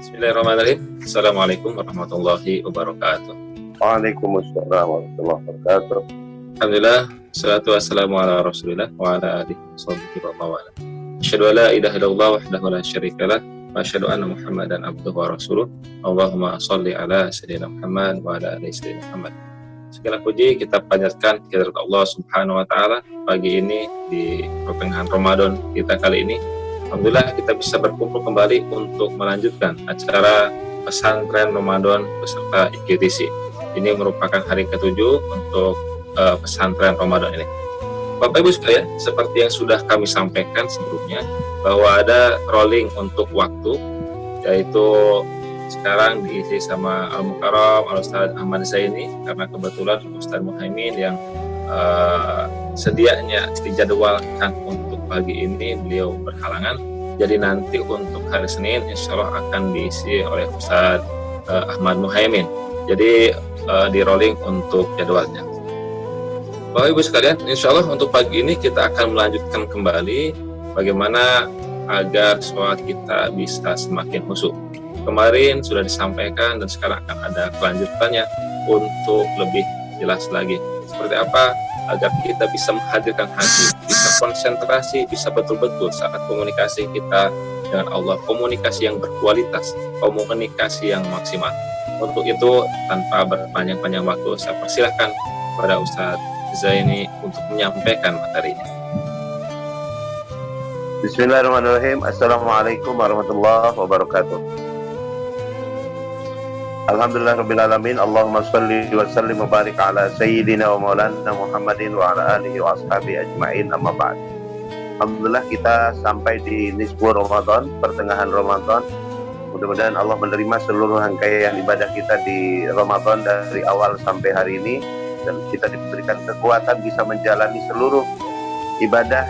Bismillahirrahmanirrahim. Assalamualaikum warahmatullahi wabarakatuh. Waalaikumsalam warahmatullahi wabarakatuh. Alhamdulillah, salatu wassalamu ala rasulillah wa ala alihi wa mawala. Asyhadu an la ilaha illallah wahdahu la syarikalah wa asyhadu anna Muhammadan abduhu wa rasuluh. Allahumma shalli ala sayyidina Muhammad wa ala ali sayyidina Muhammad. Segala puji kita panjatkan kehadirat Allah Subhanahu wa taala pagi ini di pertengahan Ramadan kita kali ini. Alhamdulillah kita bisa berkumpul kembali untuk melanjutkan acara pesantren Ramadan beserta IGTC. Ini merupakan hari ke-7 untuk pesantren Ramadan ini. Bapak Ibu sekalian, seperti yang sudah kami sampaikan sebelumnya, bahwa ada rolling untuk waktu, yaitu sekarang diisi sama Al-Mukarram Al-Ustaz Ahmad Zaini, karena kebetulan Ustaz Muhaimin yang sedianya dijadwalkan untuk pagi ini beliau berhalangan. Jadi nanti untuk hari Senin insya Allah akan diisi oleh Ustaz Ahmad Muhaimin. Jadi di rolling untuk jadwalnya. Bapak Ibu sekalian, insya Allah untuk pagi ini kita akan melanjutkan kembali bagaimana agar sholat kita bisa semakin khusyuk. Kemarin sudah disampaikan dan sekarang akan ada kelanjutannya untuk lebih jelas lagi. Seperti apa agar kita bisa menghadirkan hati, bisa konsentrasi, bisa betul-betul saat komunikasi kita dengan Allah, komunikasi yang berkualitas, komunikasi yang maksimal. Untuk itu, tanpa berpanjang-panjang waktu, saya persilahkan kepada Ustaz Zaini untuk menyampaikan materinya. Bismillahirrahmanirrahim. Assalamualaikum warahmatullahi wabarakatuh. Alhamdulillahirrabbilalamin. Allahumma salli wa sallim wa barik ala sayyidina wa maulana Muhammadin wa ala alihi wa ashabihi ajma'in, amma ba'd. Alhamdulillah kita sampai di nisfu Ramadan, pertengahan Ramadan. Mudah-mudahan Allah menerima seluruh rangkaian ibadah kita di Ramadan dari awal sampai hari ini, dan kita diberikan kekuatan bisa menjalani seluruh ibadah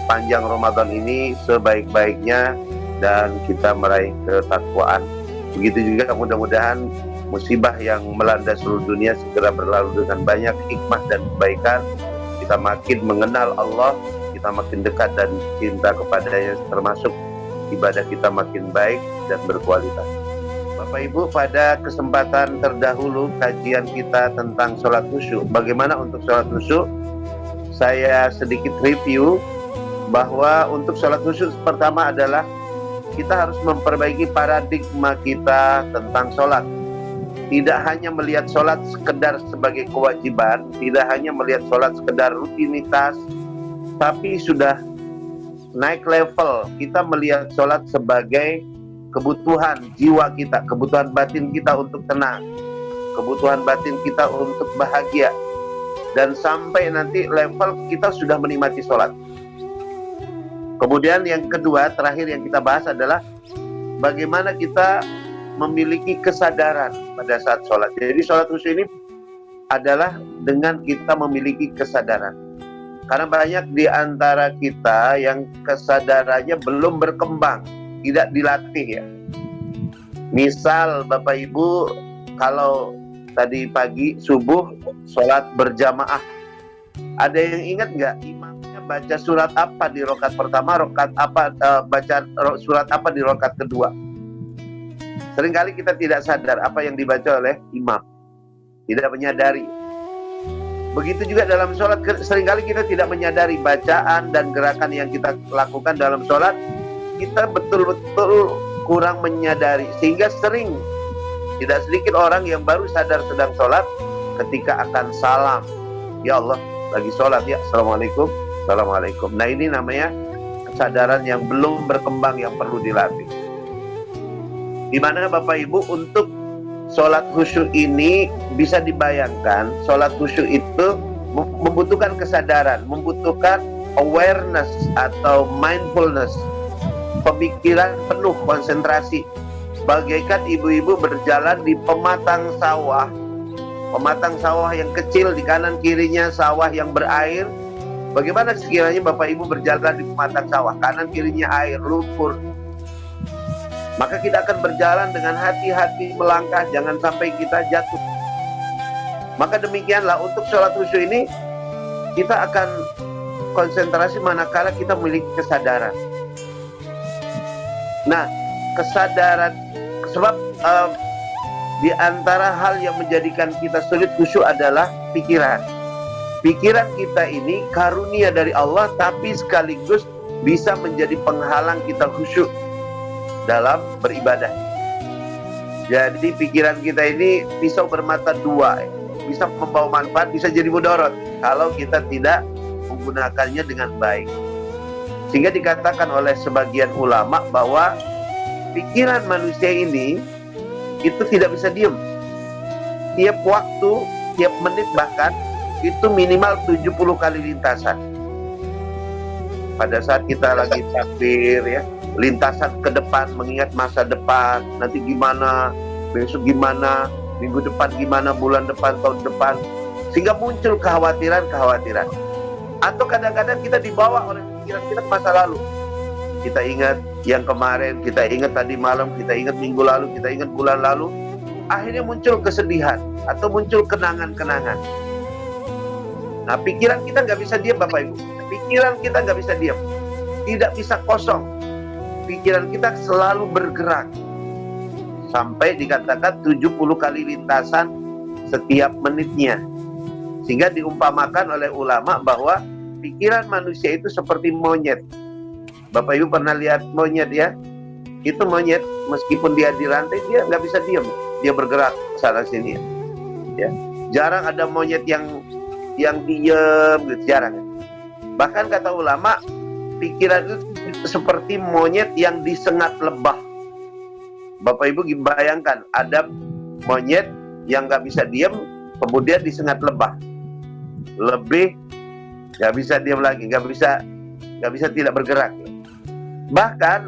panjang Ramadan ini sebaik-baiknya dan kita meraih ketakwaan. Begitu juga mudah-mudahan musibah yang melanda seluruh dunia segera berlalu dengan banyak hikmah dan kebaikan. Kita makin mengenal Allah, kita makin dekat dan cinta kepadanya, termasuk ibadah kita makin baik dan berkualitas. Bapak Ibu, pada kesempatan terdahulu kajian kita tentang sholat khusyuk. Bagaimana untuk sholat khusyuk? Saya sedikit review bahwa untuk sholat khusyuk pertama adalah kita harus memperbaiki paradigma kita tentang sholat. Tidak hanya melihat sholat sekedar sebagai kewajiban, tidak hanya melihat sholat sekedar rutinitas, tapi sudah naik level, kita melihat sholat sebagai kebutuhan jiwa kita, kebutuhan batin kita untuk tenang, kebutuhan batin kita untuk bahagia, dan sampai nanti level kita sudah menikmati sholat. Kemudian yang kedua, terakhir yang kita bahas adalah bagaimana kita memiliki kesadaran pada saat sholat. Jadi sholat khusyuk ini adalah dengan kita memiliki kesadaran. Karena banyak di antara kita yang kesadarannya belum berkembang, tidak dilatih ya. Misal Bapak Ibu, kalau tadi pagi subuh sholat berjamaah, ada yang ingat nggak imamnya baca surat apa di rakaat pertama, rakaat apa baca surat apa di rakaat kedua? Seringkali kita tidak sadar apa yang dibaca oleh imam, tidak menyadari. Begitu juga dalam sholat, seringkali kita tidak menyadari bacaan dan gerakan yang kita lakukan dalam sholat. Kita betul-betul kurang menyadari, sehingga sering tidak sedikit orang yang baru sadar sedang sholat ketika akan salam, ya Allah lagi sholat ya, Assalamualaikum, Assalamualaikum. Nah ini namanya kesadaran yang belum berkembang, yang perlu dilatih. Dimana Bapak Ibu, untuk sholat khusyuk ini bisa dibayangkan, sholat khusyuk itu membutuhkan kesadaran, membutuhkan awareness atau mindfulness, pemikiran penuh, konsentrasi. Bagaikan ibu-ibu berjalan di pematang sawah yang kecil, di kanan kirinya sawah yang berair. Bagaimana sekiranya Bapak Ibu berjalan di pematang sawah, kanan kirinya air, lumpur? Maka kita akan berjalan dengan hati-hati melangkah, jangan sampai kita jatuh. Maka demikianlah untuk sholat khusyuk ini, kita akan konsentrasi manakala kita memiliki kesadaran. Nah, kesadaran Sebab di antara hal yang menjadikan kita sulit khusyuk adalah pikiran. Pikiran kita ini karunia dari Allah, tapi sekaligus bisa menjadi penghalang kita khusyuk dalam beribadah. Jadi pikiran kita ini pisau bermata dua, bisa membawa manfaat, bisa jadi mudarat kalau kita tidak menggunakannya dengan baik. Sehingga dikatakan oleh sebagian ulama bahwa pikiran manusia ini itu tidak bisa diem. Tiap waktu, tiap menit bahkan itu minimal 70 kali lintasan. Pada saat kita lagi takbir ya, lintasan ke depan, mengingat masa depan, nanti gimana, besok gimana, minggu depan gimana, bulan depan, tahun depan, sehingga muncul kekhawatiran. Atau kadang-kadang kita dibawa oleh pikiran kita ke masa lalu. Kita ingat yang kemarin, kita ingat tadi malam, kita ingat minggu lalu, kita ingat bulan lalu. Akhirnya muncul kesedihan atau muncul kenangan-kenangan. Nah, pikiran kita nggak bisa diam, Bapak Ibu. Pikiran kita nggak bisa diam, tidak bisa kosong. Pikiran kita selalu bergerak. Sampai dikatakan 70 kali lintasan setiap menitnya. Sehingga diumpamakan oleh ulama bahwa pikiran manusia itu seperti monyet. Bapak Ibu pernah lihat monyet ya? Itu monyet, meskipun dia dirantai, dia nggak bisa diam. Dia bergerak sana sini. Ya. Jarang ada monyet yang diam gitu, jarang. Bahkan kata ulama, pikiran itu seperti monyet yang disengat lebah. Bapak Ibu bayangkan, ada monyet yang nggak bisa diam, kemudian disengat lebah. Lebih nggak bisa diam lagi, nggak bisa tidak bergerak. Bahkan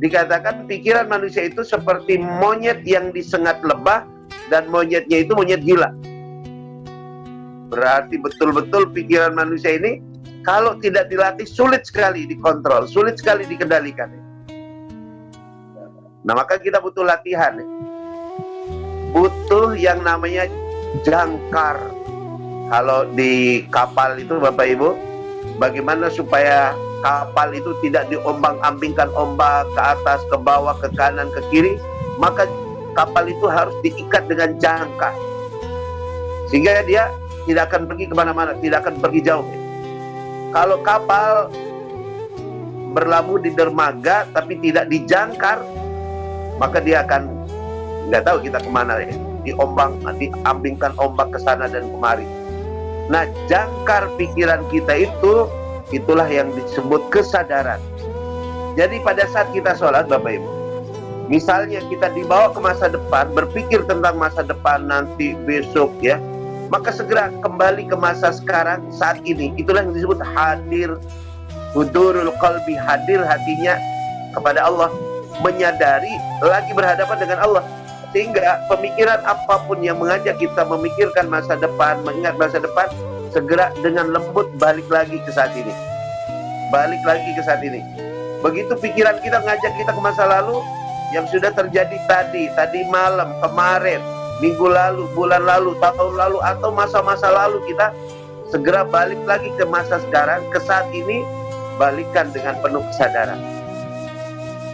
dikatakan pikiran manusia itu seperti monyet yang disengat lebah, dan monyetnya itu monyet gila. Berarti betul-betul pikiran manusia ini kalau tidak dilatih sulit sekali dikontrol, sulit sekali dikendalikan. Nah, maka kita butuh latihan. Butuh yang namanya jangkar. Kalau di kapal itu Bapak Ibu, bagaimana supaya kapal itu tidak diombang-ambingkan ombak ke atas, ke bawah, ke kanan, ke kiri, maka kapal itu harus diikat dengan jangkar. Sehingga dia tidak akan pergi kemana-mana, tidak akan pergi jauh. Kalau kapal berlabuh di dermaga tapi tidak dijangkar, maka dia akan nggak tahu kita kemana ya. Diambingkan ombak ke sana dan kemari. Nah, jangkar pikiran kita itulah yang disebut kesadaran. Jadi pada saat kita sholat, Bapak Ibu, misalnya kita dibawa ke masa depan, berpikir tentang masa depan nanti, besok ya, maka segera kembali ke masa sekarang, saat ini. Itulah yang disebut hadir, hudurul qalbi, hadir hatinya kepada Allah, menyadari lagi berhadapan dengan Allah. Sehingga pemikiran apapun yang mengajak kita memikirkan masa depan, mengingat masa depan, segera dengan lembut balik lagi ke saat ini. Balik lagi ke saat ini. Begitu pikiran kita ngajak kita ke masa lalu, yang sudah terjadi tadi malam, kemarin, minggu lalu, bulan lalu, tahun lalu, atau masa-masa lalu, kita segera balik lagi ke masa sekarang, ke saat ini, balikan dengan penuh kesadaran.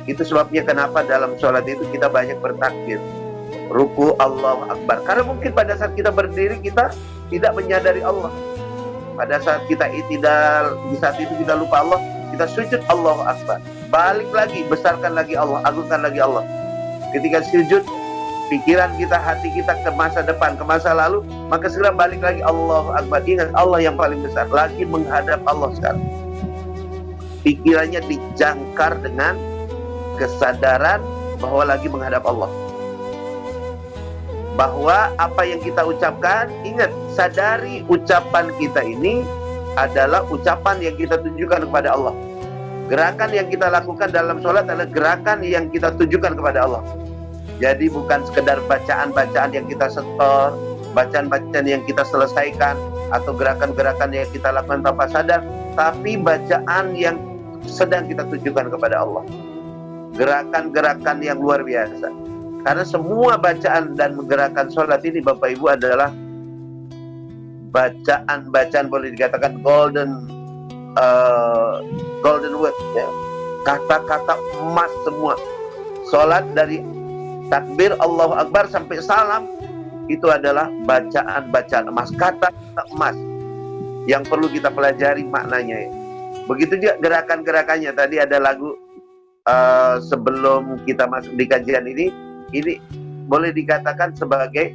Itu sebabnya kenapa dalam sholat itu kita banyak bertakbir, ruku, Allahu Akbar. Karena mungkin pada saat kita berdiri kita tidak menyadari Allah. Pada saat kita i'tidal, di saat itu kita lupa Allah, kita sujud, Allahu Akbar. Balik lagi, besarkan lagi Allah, agungkan lagi Allah. Ketika sujud, pikiran kita, hati kita ke masa depan, ke masa lalu, maka segera balik lagi, Allahu Akbar. Ingat Allah yang paling besar, lagi menghadap Allah sekarang. Pikirannya dijangkar dengan kesadaran bahwa lagi menghadap Allah. Bahwa apa yang kita ucapkan, ingat, sadari ucapan kita ini adalah ucapan yang kita tunjukkan kepada Allah. Gerakan yang kita lakukan dalam sholat adalah gerakan yang kita tunjukkan kepada Allah. Jadi bukan sekedar bacaan-bacaan yang kita setor, bacaan-bacaan yang kita selesaikan, atau gerakan-gerakan yang kita lakukan tanpa sadar, tapi bacaan yang sedang kita tunjukkan kepada Allah. Gerakan-gerakan yang luar biasa. Karena semua bacaan dan gerakan sholat ini Bapak Ibu adalah bacaan-bacaan boleh dikatakan golden word ya. Kata-kata emas semua. Sholat dari takbir Allahu Akbar sampai salam, itu adalah bacaan-bacaan emas, kata-kata emas yang perlu kita pelajari maknanya ya. Begitu juga gerakan-gerakannya. Tadi ada lagu sebelum kita masuk di kajian ini boleh dikatakan sebagai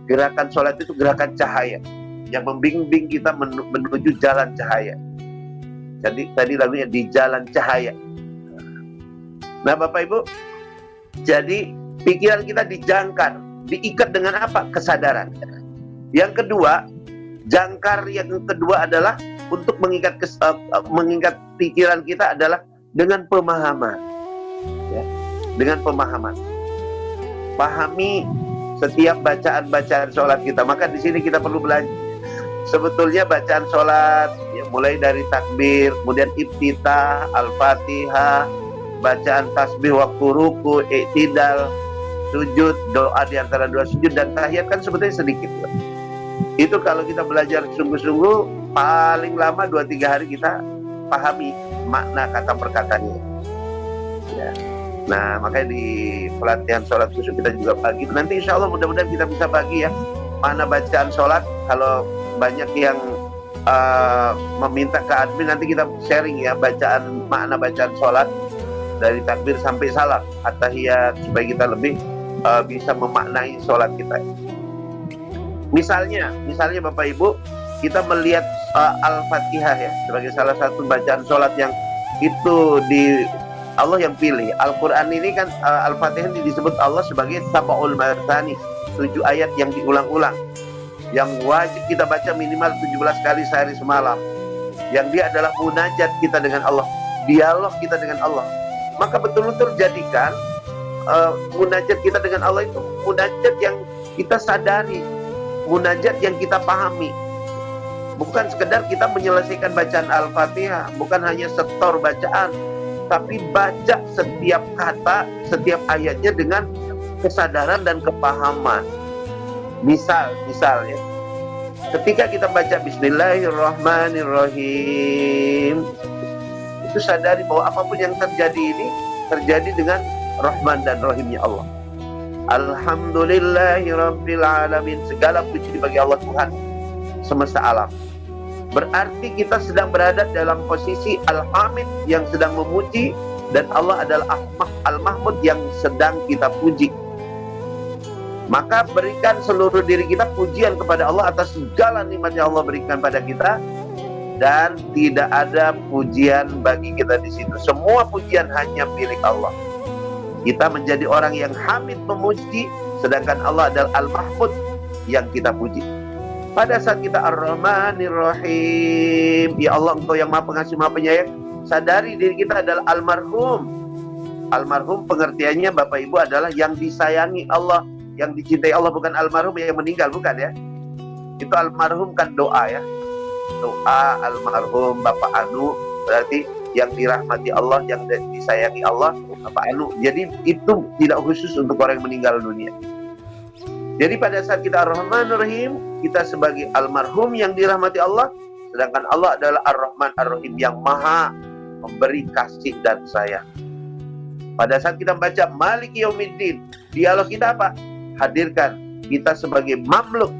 gerakan sholat itu gerakan cahaya yang membimbing kita menuju jalan cahaya. Jadi tadi lagunya di jalan cahaya. Nah Bapak Ibu, jadi pikiran kita dijangkar, diikat dengan apa? Kesadaran. Yang kedua, jangkar yang kedua adalah untuk mengikat pikiran kita adalah dengan pemahaman. Ya, dengan pemahaman. Pahami setiap bacaan-bacaan sholat kita. Maka di sini kita perlu belajar. Sebetulnya bacaan sholat ya, mulai dari takbir, kemudian iftitah, al-fatihah, bacaan tasbih waktu ruku, i'tidal, sujud, doa di antara dua sujud dan tahiyat kan sebetulnya sedikit. Itu kalau kita belajar sungguh-sungguh paling lama 2-3 hari kita pahami makna kata perkataannya. Ya. Nah makanya di pelatihan sholat khusus kita juga bagi. Nanti insya Allah mudah-mudahan kita bisa bagi ya mana bacaan sholat. Kalau banyak yang meminta ke admin, nanti kita sharing ya makna bacaan sholat dari takbir sampai salam, at-tahiyat, supaya kita lebih bisa memaknai sholat kita. Misalnya Bapak Ibu, kita melihat Al-Fatihah ya sebagai salah satu bacaan sholat yang itu Allah yang pilih. Al-Quran ini kan Al-Fatihah ini disebut Allah sebagai Sab'ul Mathani, 7 ayat yang diulang-ulang, yang wajib kita baca minimal 17 kali sehari semalam, yang dia adalah munajat kita dengan Allah, dialog kita dengan Allah. Maka betul-betul jadikan munajat kita dengan Allah itu munajat yang kita sadari, munajat yang kita pahami. Bukan sekedar kita menyelesaikan bacaan Al-Fatihah, bukan hanya setor bacaan, tapi baca setiap kata, setiap ayatnya dengan kesadaran dan kepahaman. Misalnya, ketika kita baca Bismillahirrahmanirrahim, itu sadari bahwa apapun yang terjadi ini terjadi dengan Rahman dan Rahimnya Allah. Alhamdulillahirabbil alamin, segala puji bagi Allah Tuhan semesta alam. Berarti kita sedang berada dalam posisi Al-Hamid yang sedang memuji, dan Allah adalah Al-Mahmud yang sedang kita puji. Maka berikan seluruh diri kita pujian kepada Allah atas segala nikmat yang Allah berikan pada kita, dan tidak ada pujian bagi kita di situ. Semua pujian hanya milik Allah. Kita menjadi orang yang hamid memuji, sedangkan Allah adalah Al-Mahmud yang kita puji. Pada saat kita Ar-Rahmanir Rahim, ya Allah Engkau yang Maha Pengasih Maha Penyayang, sadari diri kita adalah almarhum. Almarhum pengertiannya Bapak Ibu adalah yang disayangi Allah, yang dicintai Allah, bukan almarhum yang meninggal, bukan ya. Itu almarhum kan doa ya. Doa almarhum Bapak Anu berarti yang dirahmati Allah, yang disayangi Allah, Bapak Anu. Jadi itu tidak khusus untuk orang yang meninggal dunia. Jadi pada saat kita Ar-Rahman Ar-Rahim, kita sebagai almarhum yang dirahmati Allah, sedangkan Allah adalah Ar-Rahman Ar-Rahim yang maha memberi kasih dan sayang. Pada saat kita membaca Maliki Yaumiddin, dialog kita apa? Hadirkan kita sebagai mamluk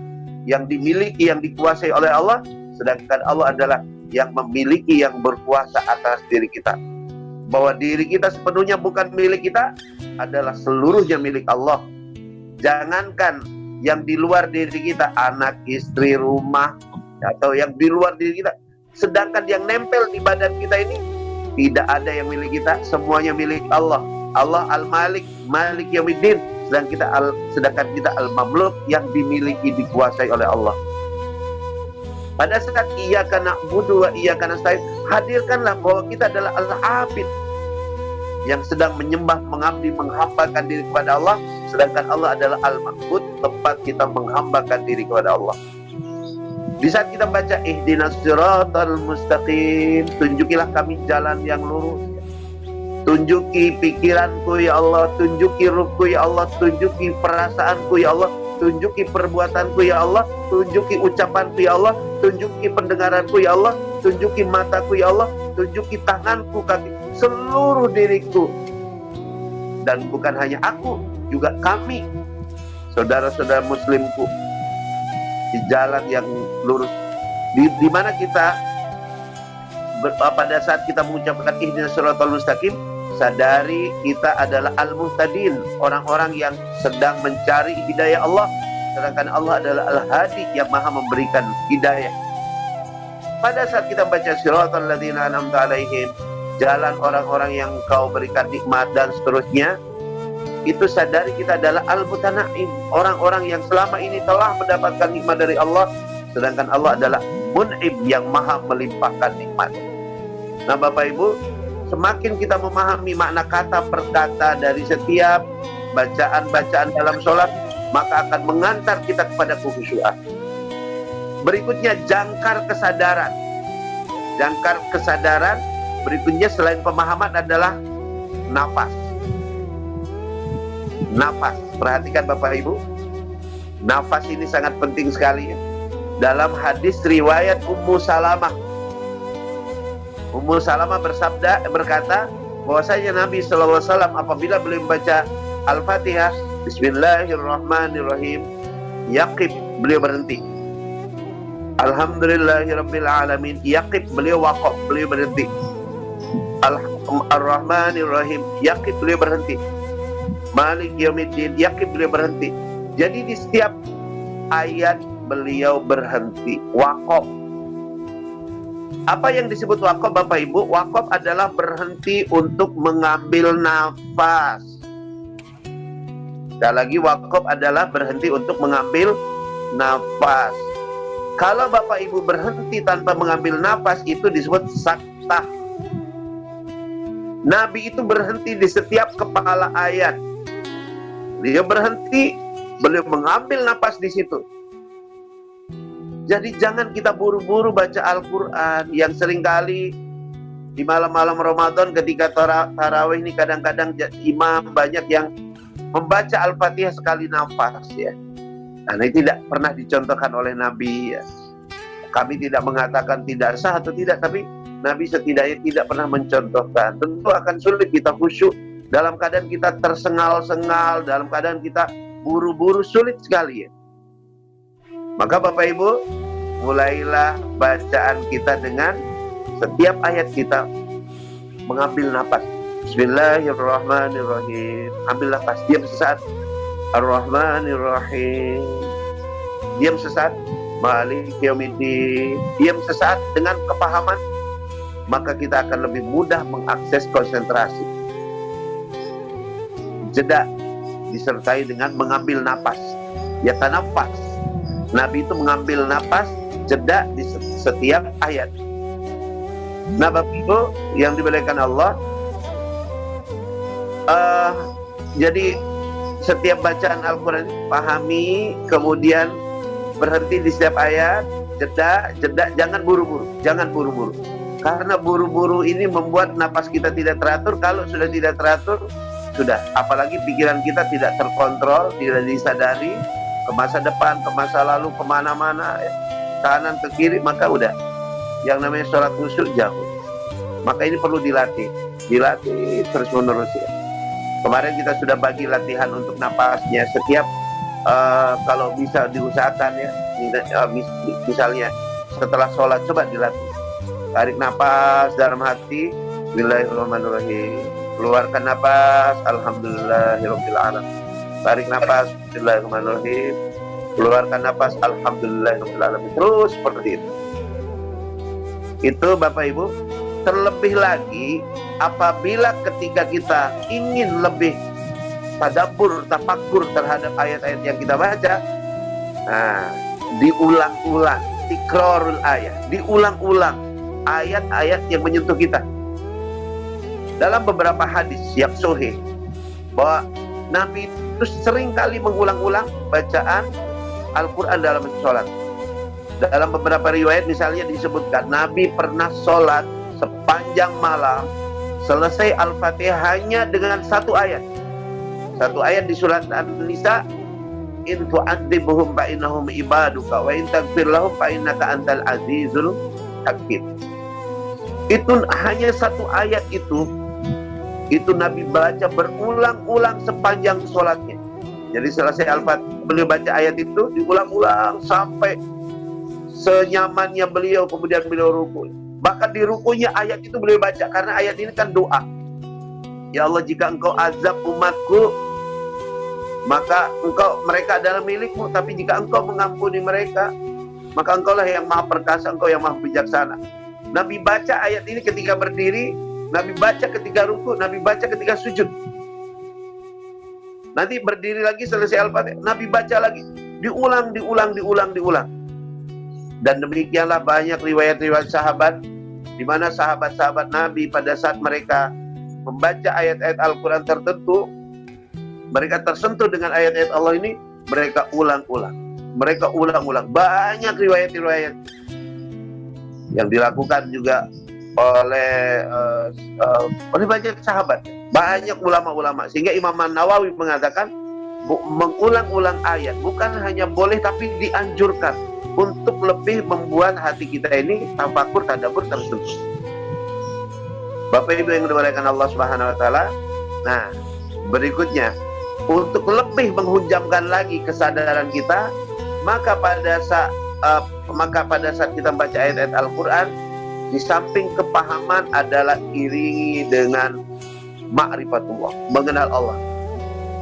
yang dimiliki, yang dikuasai oleh Allah, sedangkan Allah adalah yang memiliki, yang berkuasa atas diri kita. Bahwa diri kita sepenuhnya bukan milik kita, adalah seluruhnya milik Allah. Jangankan yang di luar diri kita, anak, istri, rumah, atau yang di luar diri kita, sedangkan yang nempel di badan kita ini tidak ada yang milik kita, semuanya milik Allah. Allah Al-Malik, Malik Yaumiddin, sedangkan kita Al-Mamluk yang dimiliki, dikuasai oleh Allah. Pada saat iyyaka na'budu wa iyyaka nasta'in, hadirkanlah bahwa kita adalah Al-Abid yang sedang menyembah, mengabdi, menghambakan diri kepada Allah, sedangkan Allah adalah Al-Ma'bud, tempat kita menghambakan diri kepada Allah. Di saat kita baca ihdinas siratal mustaqim, tunjukilah kami jalan yang lurus. Tunjuki pikiranku ya Allah, tunjuki ruhku ya Allah, tunjuki perasaanku ya Allah, tunjuki perbuatanku ya Allah, tunjuki ucapanku ya Allah, tunjuki pendengaranku ya Allah, tunjuki mataku ya Allah, tunjuki tanganku, kaki, seluruh diriku. Dan bukan hanya aku, juga kami, saudara-saudara muslimku, di jalan yang lurus. Di mana kita pada saat kita mengucapkan ihdinas siratal mustaqim, sadari kita adalah al-muhtadin, orang-orang yang sedang mencari hidayah Allah, sedangkan Allah adalah al-hadi yang maha memberikan hidayah. Pada saat kita baca siratal ladzina an'amta alaihim, jalan orang-orang yang kau berikan nikmat dan seterusnya, itu sadari kita adalah al-mutana'im, orang-orang yang selama ini telah mendapatkan nikmat dari Allah, sedangkan Allah adalah mun'im yang maha melimpahkan nikmat. Nah Bapak Ibu, semakin kita memahami makna kata per kata dari setiap bacaan-bacaan dalam sholat, maka akan mengantar kita kepada kekhusyuan. Berikutnya jangkar kesadaran. Jangkar kesadaran berikutnya selain pemahaman adalah nafas. Nafas, perhatikan Bapak Ibu, nafas ini sangat penting sekali ya. Dalam hadis riwayat Ummu Salamah, Ummu Salamah berkata bahwasanya Nabi SAW apabila beliau membaca Al-Fatihah, Bismillahirrahmanirrahim, yaqib, beliau berhenti. Alhamdulillahirabbil alamin, yaqib, beliau waqaf, beliau berhenti. Ar-Rahmanirrahim, yaqib, beliau berhenti. Malik yaumiddin, yaqib, beliau berhenti. Jadi di setiap ayat beliau berhenti, waqaf. Apa yang disebut waqaf Bapak Ibu? Waqaf adalah berhenti untuk mengambil nafas. Sekali lagi, waqaf adalah berhenti untuk mengambil nafas. Kalau Bapak Ibu berhenti tanpa mengambil nafas, itu disebut saktah. Nabi itu berhenti di setiap kepala ayat. Beliau berhenti, beliau mengambil nafas di situ. Jadi jangan kita buru-buru baca Al-Quran, yang seringkali di malam-malam Ramadan ketika tarawih ini kadang-kadang imam banyak yang membaca Al-Fatihah sekali nafas ya. Nah, ini tidak pernah dicontohkan oleh Nabi ya. Kami tidak mengatakan tidak sah atau tidak, tapi Nabi setidaknya tidak pernah mencontohkan. Tentu akan sulit kita khusyuk dalam keadaan kita tersengal-sengal, dalam keadaan kita buru-buru, sulit sekali ya. Maka Bapak Ibu, mulailah bacaan kita dengan setiap ayat kita mengambil nafas. Bismillahirrahmanirrahim. Ambil nafas, diam sesaat. Ar-Rahmanirrahim. Diam sesaat. Malik yaumiddin. Diam sesaat dengan kepahaman, maka kita akan lebih mudah mengakses konsentrasi. Jeda disertai dengan mengambil nafas. Ya tanafas. Nabi itu mengambil nafas, jeda di setiap ayat. Nah Bapak Ibu yang dimuliakan Allah, jadi setiap bacaan Al-Quran pahami, kemudian berhenti di setiap ayat, jeda, jangan buru-buru, karena buru-buru ini membuat nafas kita tidak teratur. Kalau sudah tidak teratur, sudah, apalagi pikiran kita tidak terkontrol, tidak disadari, ke masa depan, ke masa lalu, kemana-mana ya, kanan ke kiri, maka udah yang namanya sholat khusyuk jauh. Maka ini perlu dilatih terus menerus ya. Kemarin kita sudah bagi latihan untuk napasnya. Setiap kalau bisa diusahakan ya, misalnya setelah sholat coba dilatih, tarik napas dalam hati, Bismillahirrahmanirrahim, keluarkan napas, Alhamdulillahirabbil alamin. Tarik nafas, Bismillahirrahmanirrahim, keluarkan nafas, Alhamdulillahirabbil alamin. Terus seperti itu. Itu Bapak Ibu. Terlebih lagi apabila ketika kita ingin lebih tadabbur, tafakkur terhadap ayat-ayat yang kita baca, nah, diulang-ulang, tikrarul ayat, diulang-ulang ayat-ayat yang menyentuh kita. Dalam beberapa hadis yang sahih bahwa Nabi itu sering kali mengulang-ulang bacaan Al-Quran dalam sholat. Dalam beberapa riwayat misalnya disebutkan Nabi pernah sholat sepanjang malam, selesai Al-Fatihah hanya dengan satu ayat. Satu ayat di surat An-Nisa, in tu'adzibuhum fa innahum ibaduka wa in taghfir lahum fa innaka antal azizul hakim. Itu hanya satu ayat itu Nabi baca berulang-ulang sepanjang sholatnya. Jadi selesai Al-Fatihah, beliau baca ayat itu diulang-ulang sampai senyamannya beliau, kemudian beliau ruku. Bahkan di rukunya ayat itu beliau baca, karena ayat ini kan doa. Ya Allah, jika engkau azab umatku, maka mereka adalah milikmu. Tapi jika engkau mengampuni mereka, maka engkaulah yang maha perkasa, engkau yang maha bijaksana. Nabi baca ayat ini ketika berdiri, Nabi baca ketika ruku, Nabi baca ketika sujud. Nanti berdiri lagi selesai Al-Fatihah, Nabi baca lagi, diulang. Dan demikianlah banyak riwayat-riwayat sahabat, di mana sahabat-sahabat Nabi pada saat mereka membaca ayat-ayat Al-Quran tertentu, mereka tersentuh dengan ayat-ayat Allah ini, mereka ulang-ulang. Banyak riwayat-riwayat yang dilakukan juga oleh banyak sahabat, banyak ulama-ulama, sehingga Imam Nawawi mengatakan mengulang-ulang ayat bukan hanya boleh, tapi dianjurkan untuk lebih membuat hati kita ini tafakur, tadabbur, tersentuh. Bapak Ibu yang dimuliakan Allah Subhanahu wa taala. Nah, berikutnya untuk lebih menghujamkan lagi kesadaran kita, maka pada saat kita baca ayat-ayat Al-Quran, di samping kepahaman adalah iringi dengan ma'rifatullah, mengenal Allah.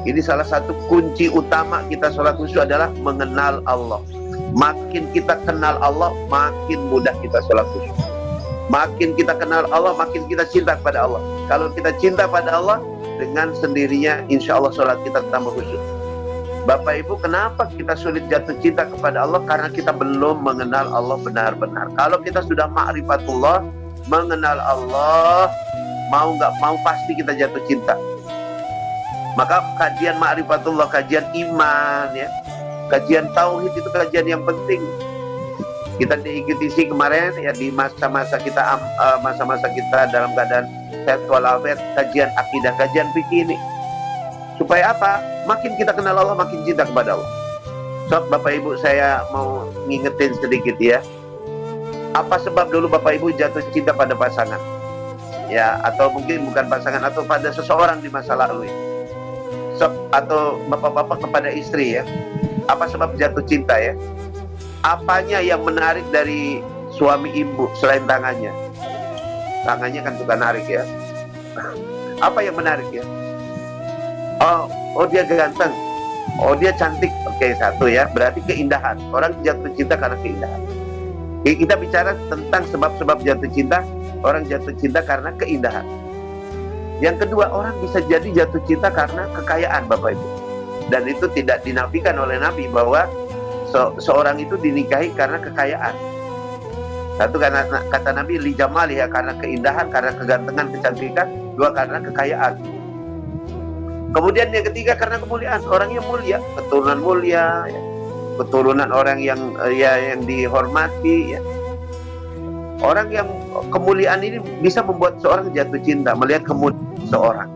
Ini salah satu kunci utama kita sholat khusyuk adalah mengenal Allah. Makin kita kenal Allah, makin mudah kita sholat khusyuk. Makin kita kenal Allah, makin kita cinta kepada Allah. Kalau kita cinta pada Allah, dengan sendirinya insya Allah sholat kita tambah khusyuk. Bapak Ibu, kenapa kita sulit jatuh cinta kepada Allah? Karena kita belum mengenal Allah benar-benar. Kalau kita sudah ma'rifatullah, mengenal Allah, mau nggak mau pasti kita jatuh cinta. Maka kajian ma'rifatullah, kajian iman, ya, kajian tauhid itu kajian yang penting. Kita diikuti sih kemarin ya, di masa-masa kita dalam keadaan sehat walafiat, kajian akidah, kajian fikih ini. Supaya apa? Makin kita kenal Allah, makin cinta kepada Allah. So, Bapak Ibu, saya mau ngingetin sedikit ya. Apa sebab dulu Bapak Ibu jatuh cinta pada pasangan? Ya, atau mungkin bukan pasangan, atau pada seseorang di masa lalu ya. So, atau bapak-bapak kepada istri ya. Apa sebab jatuh cinta ya? Apanya yang menarik dari suami ibu selain tangannya? Tangannya kan suka narik ya. Apa yang menarik ya? Oh dia ganteng, oh dia cantik. Oke, satu ya, berarti keindahan. Orang jatuh cinta karena keindahan. Kita bicara tentang sebab-sebab jatuh cinta. Orang jatuh cinta karena keindahan. Yang kedua, orang bisa jadi jatuh cinta karena kekayaan, Bapak Ibu. Dan itu tidak dinafikan oleh Nabi bahwa seorang itu dinikahi karena kekayaan. Satu, karena kata Nabi li jamali, ya, karena keindahan, karena kegantengan, kecantikan. Dua, karena kekayaan. Kemudian yang ketiga karena kemuliaan, orang yang mulia, keturunan mulia, ya. Keturunan orang yang dihormati, ya. Orang yang kemuliaan ini bisa membuat seorang jatuh cinta, melihat kemuliaan seorang.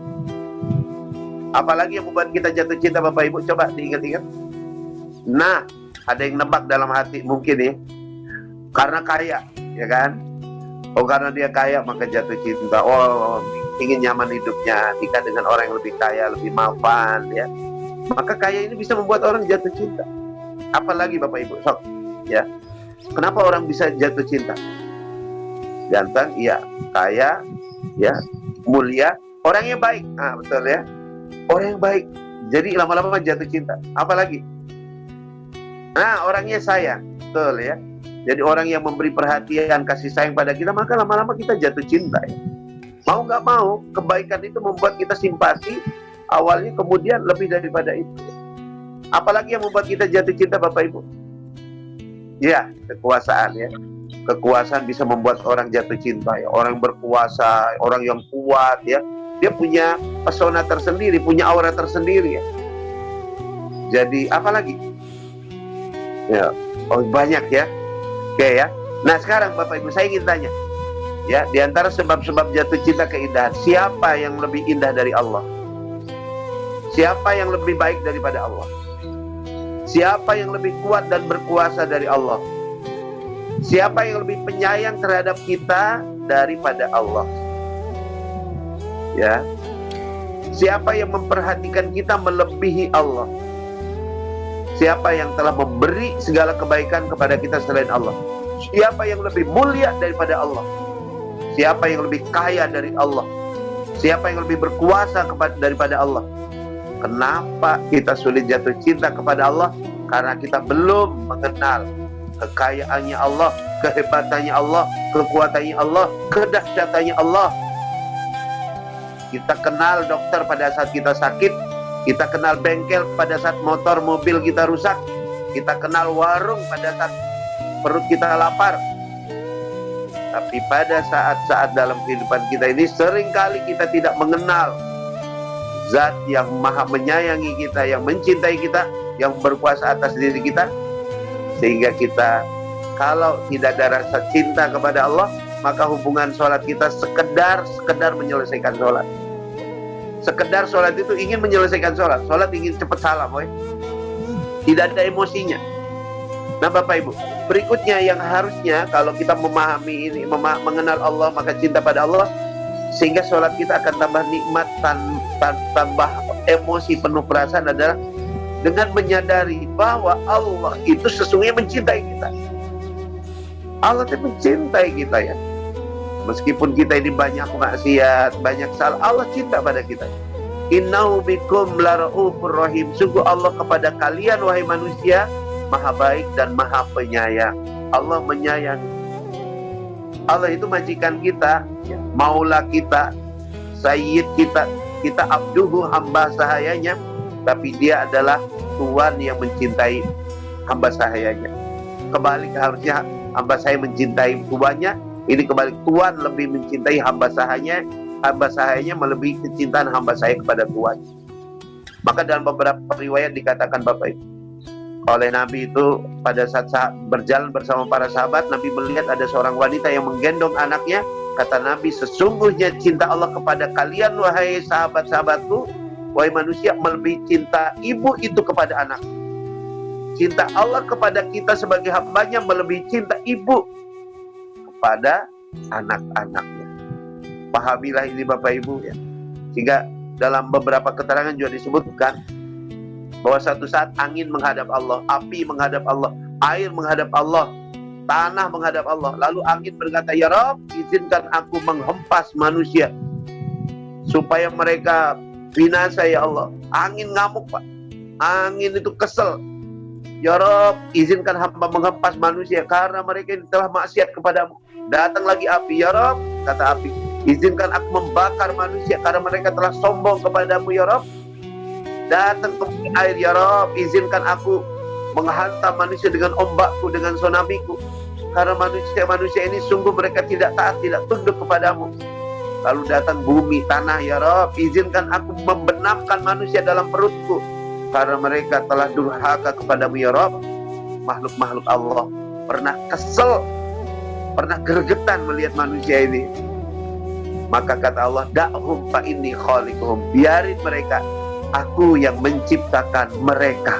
Apalagi yang membuat kita jatuh cinta, Bapak Ibu, coba diingat-ingat. Nah, ada yang nebak dalam hati mungkin ya, karena kaya, ya kan? Oh, karena dia kaya maka jatuh cinta. Oh, ingin nyaman hidupnya, nikah dengan orang yang lebih kaya, lebih mapan, ya. Maka kaya ini bisa membuat orang jatuh cinta. Apalagi Bapak Ibu, sok, ya. Kenapa orang bisa jatuh cinta? Ganteng, iya. Kaya, ya. Mulia, orangnya baik. Nah, betul ya. Orang yang baik. Jadi lama-lama jatuh cinta. Apalagi? Nah, orangnya sayang, betul ya. Jadi orang yang memberi perhatian, kasih sayang pada kita, maka lama-lama kita jatuh cinta ya. Mau nggak mau, kebaikan itu membuat kita simpati awalnya, kemudian lebih daripada itu. Apalagi yang membuat kita jatuh cinta, Bapak Ibu? Ya, kekuasaan ya. Kekuasaan bisa membuat orang jatuh cinta ya. Orang berkuasa, orang yang kuat ya. Dia punya pesona tersendiri, punya aura tersendiri ya. Jadi apalagi? Ya, oh banyak ya. Oke ya. Nah sekarang Bapak Ibu, saya ingin tanya. Ya, di antara sebab-sebab jatuh cinta keindahan, siapa yang lebih indah dari Allah? Siapa yang lebih baik daripada Allah? Siapa yang lebih kuat dan berkuasa dari Allah? Siapa yang lebih penyayang terhadap kita daripada Allah? Ya. Siapa yang memperhatikan kita melebihi Allah? Siapa yang telah memberi segala kebaikan kepada kita selain Allah? Siapa yang lebih mulia daripada Allah? Siapa yang lebih kaya dari Allah? Siapa yang lebih berkuasa daripada Allah? Kenapa kita sulit jatuh cinta kepada Allah? Karena kita belum mengenal kekayaannya Allah, kehebatannya Allah, kekuatannya Allah, kedahsyatannya Allah. Kita kenal dokter pada saat kita sakit, kita kenal bengkel pada saat motor mobil kita rusak, kita kenal warung pada saat perut kita lapar. Tapi pada saat-saat dalam kehidupan kita ini seringkali kita tidak mengenal Zat yang maha menyayangi kita, yang mencintai kita, yang berkuasa atas diri kita. Sehingga kita kalau tidak ada rasa cinta kepada Allah, maka hubungan sholat kita sekedar menyelesaikan sholat. Sekedar sholat itu ingin menyelesaikan sholat. Sholat ingin cepat salam, woy. Tidak ada emosinya. Nah Bapak Ibu, berikutnya yang harusnya kalau kita memahami ini, mengenal Allah, maka cinta pada Allah, sehingga sholat kita akan tambah nikmat, tambah emosi, penuh perasaan adalah dengan menyadari bahwa Allah itu sesungguhnya mencintai kita. Allah itu mencintai kita ya. Meskipun kita ini banyak maksiat, banyak salah, Allah cinta pada kita. Innahu bikum laraufur rahim. Sungguh Allah kepada kalian wahai manusia maha baik dan maha penyayang. Allah menyayangi. Allah itu majikan kita, ya, maula kita, sayyid kita, kita abduhu, hamba sahayanya, tapi dia adalah Tuhan yang mencintai hamba sahayanya. Kebalik harusnya hamba saya mencintai tuannya, ini kebalik, Tuhan lebih mencintai hamba sahayanya melebihi kecintaan hamba saya kepada Tuhan. Maka dalam beberapa riwayat dikatakan Bapak Ibu, oleh Nabi itu pada saat berjalan bersama para sahabat, Nabi melihat ada seorang wanita yang menggendong anaknya. Kata Nabi, sesungguhnya cinta Allah kepada kalian wahai sahabat-sahabatku, wahai manusia, melebihi cinta ibu itu kepada anak. Cinta Allah kepada kita sebagai hambanya melebihi cinta ibu kepada anak-anaknya. Pahamilah ini Bapak Ibu ya. Sehingga dalam beberapa keterangan juga disebutkan bahwa suatu saat angin menghadap Allah, api menghadap Allah, air menghadap Allah, tanah menghadap Allah. Lalu angin berkata, ya Rabb, izinkan aku menghempas manusia supaya mereka binasa ya Allah. Angin ngamuk Pak, angin itu kesel. Ya Rabb, izinkan hamba menghempas manusia karena mereka telah maksiat kepadamu. Datang lagi api, ya Rabb, kata api, izinkan aku membakar manusia karena mereka telah sombong kepadamu ya Rabb. Datang ke air, ya Rabb, izinkan aku menghantam manusia dengan ombakku, dengan tsunamiku, karena manusia ini sungguh mereka tidak taat, tidak tunduk kepadamu. Lalu datang bumi, tanah, ya Rabb, izinkan aku membenamkan manusia dalam perutku karena mereka telah durhaka kepadamu ya Rabb. Makhluk-makhluk Allah pernah kesel, pernah gregetan melihat manusia ini. Maka kata Allah, da'hum fa inni khaliquhum, biarin mereka, aku yang menciptakan mereka.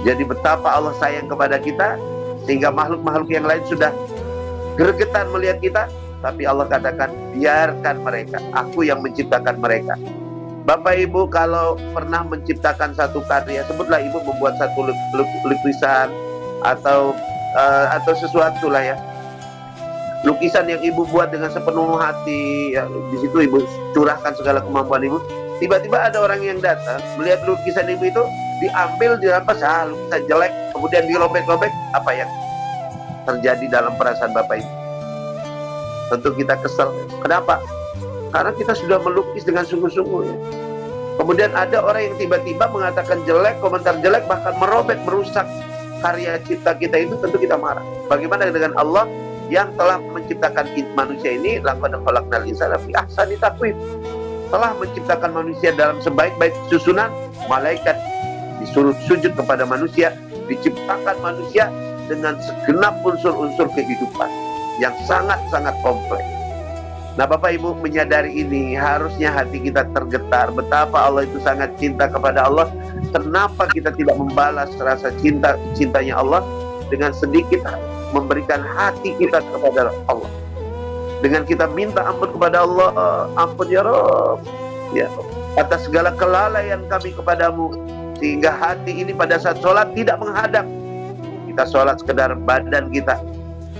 Jadi betapa Allah sayang kepada kita, sehingga makhluk-makhluk yang lain sudah gregetan melihat kita, tapi Allah katakan, biarkan mereka, aku yang menciptakan mereka. Bapak Ibu kalau pernah menciptakan satu karya, sebutlah Ibu membuat satu lukisan atau sesuatu lah ya, lukisan yang Ibu buat dengan sepenuh hati ya, di situ Ibu curahkan segala kemampuan Ibu. Tiba-tiba ada orang yang datang melihat lukisan Ibu itu, diambil, dirampas, lukisan jelek, kemudian dirobek-robek. Apa yang terjadi dalam perasaan Bapak Ibu? Tentu kita kesal. Kenapa? Karena kita sudah melukis dengan sungguh-sungguh ya. Kemudian ada orang yang tiba-tiba mengatakan jelek, komentar jelek, bahkan merobek, merusak karya cipta kita itu, tentu kita marah. Bagaimana dengan Allah yang telah menciptakan manusia ini? Laqad khalaqnal insana fi ahsani taqwim. Telah menciptakan manusia dalam sebaik-baik susunan. Malaikat disuruh sujud kepada manusia, diciptakan manusia dengan segenap unsur-unsur kehidupan yang sangat-sangat kompleks. Nah Bapak Ibu menyadari ini, harusnya hati kita tergetar betapa Allah itu sangat cinta kepada Allah. Kenapa kita tidak membalas rasa cintanya Allah dengan sedikit memberikan hati kita kepada Allah, dengan kita minta ampun kepada Allah, ampun ya Rabb ya, atas segala kelalaian kami kepadamu, sehingga hati ini pada saat sholat tidak menghadap. Kita sholat sekedar badan kita,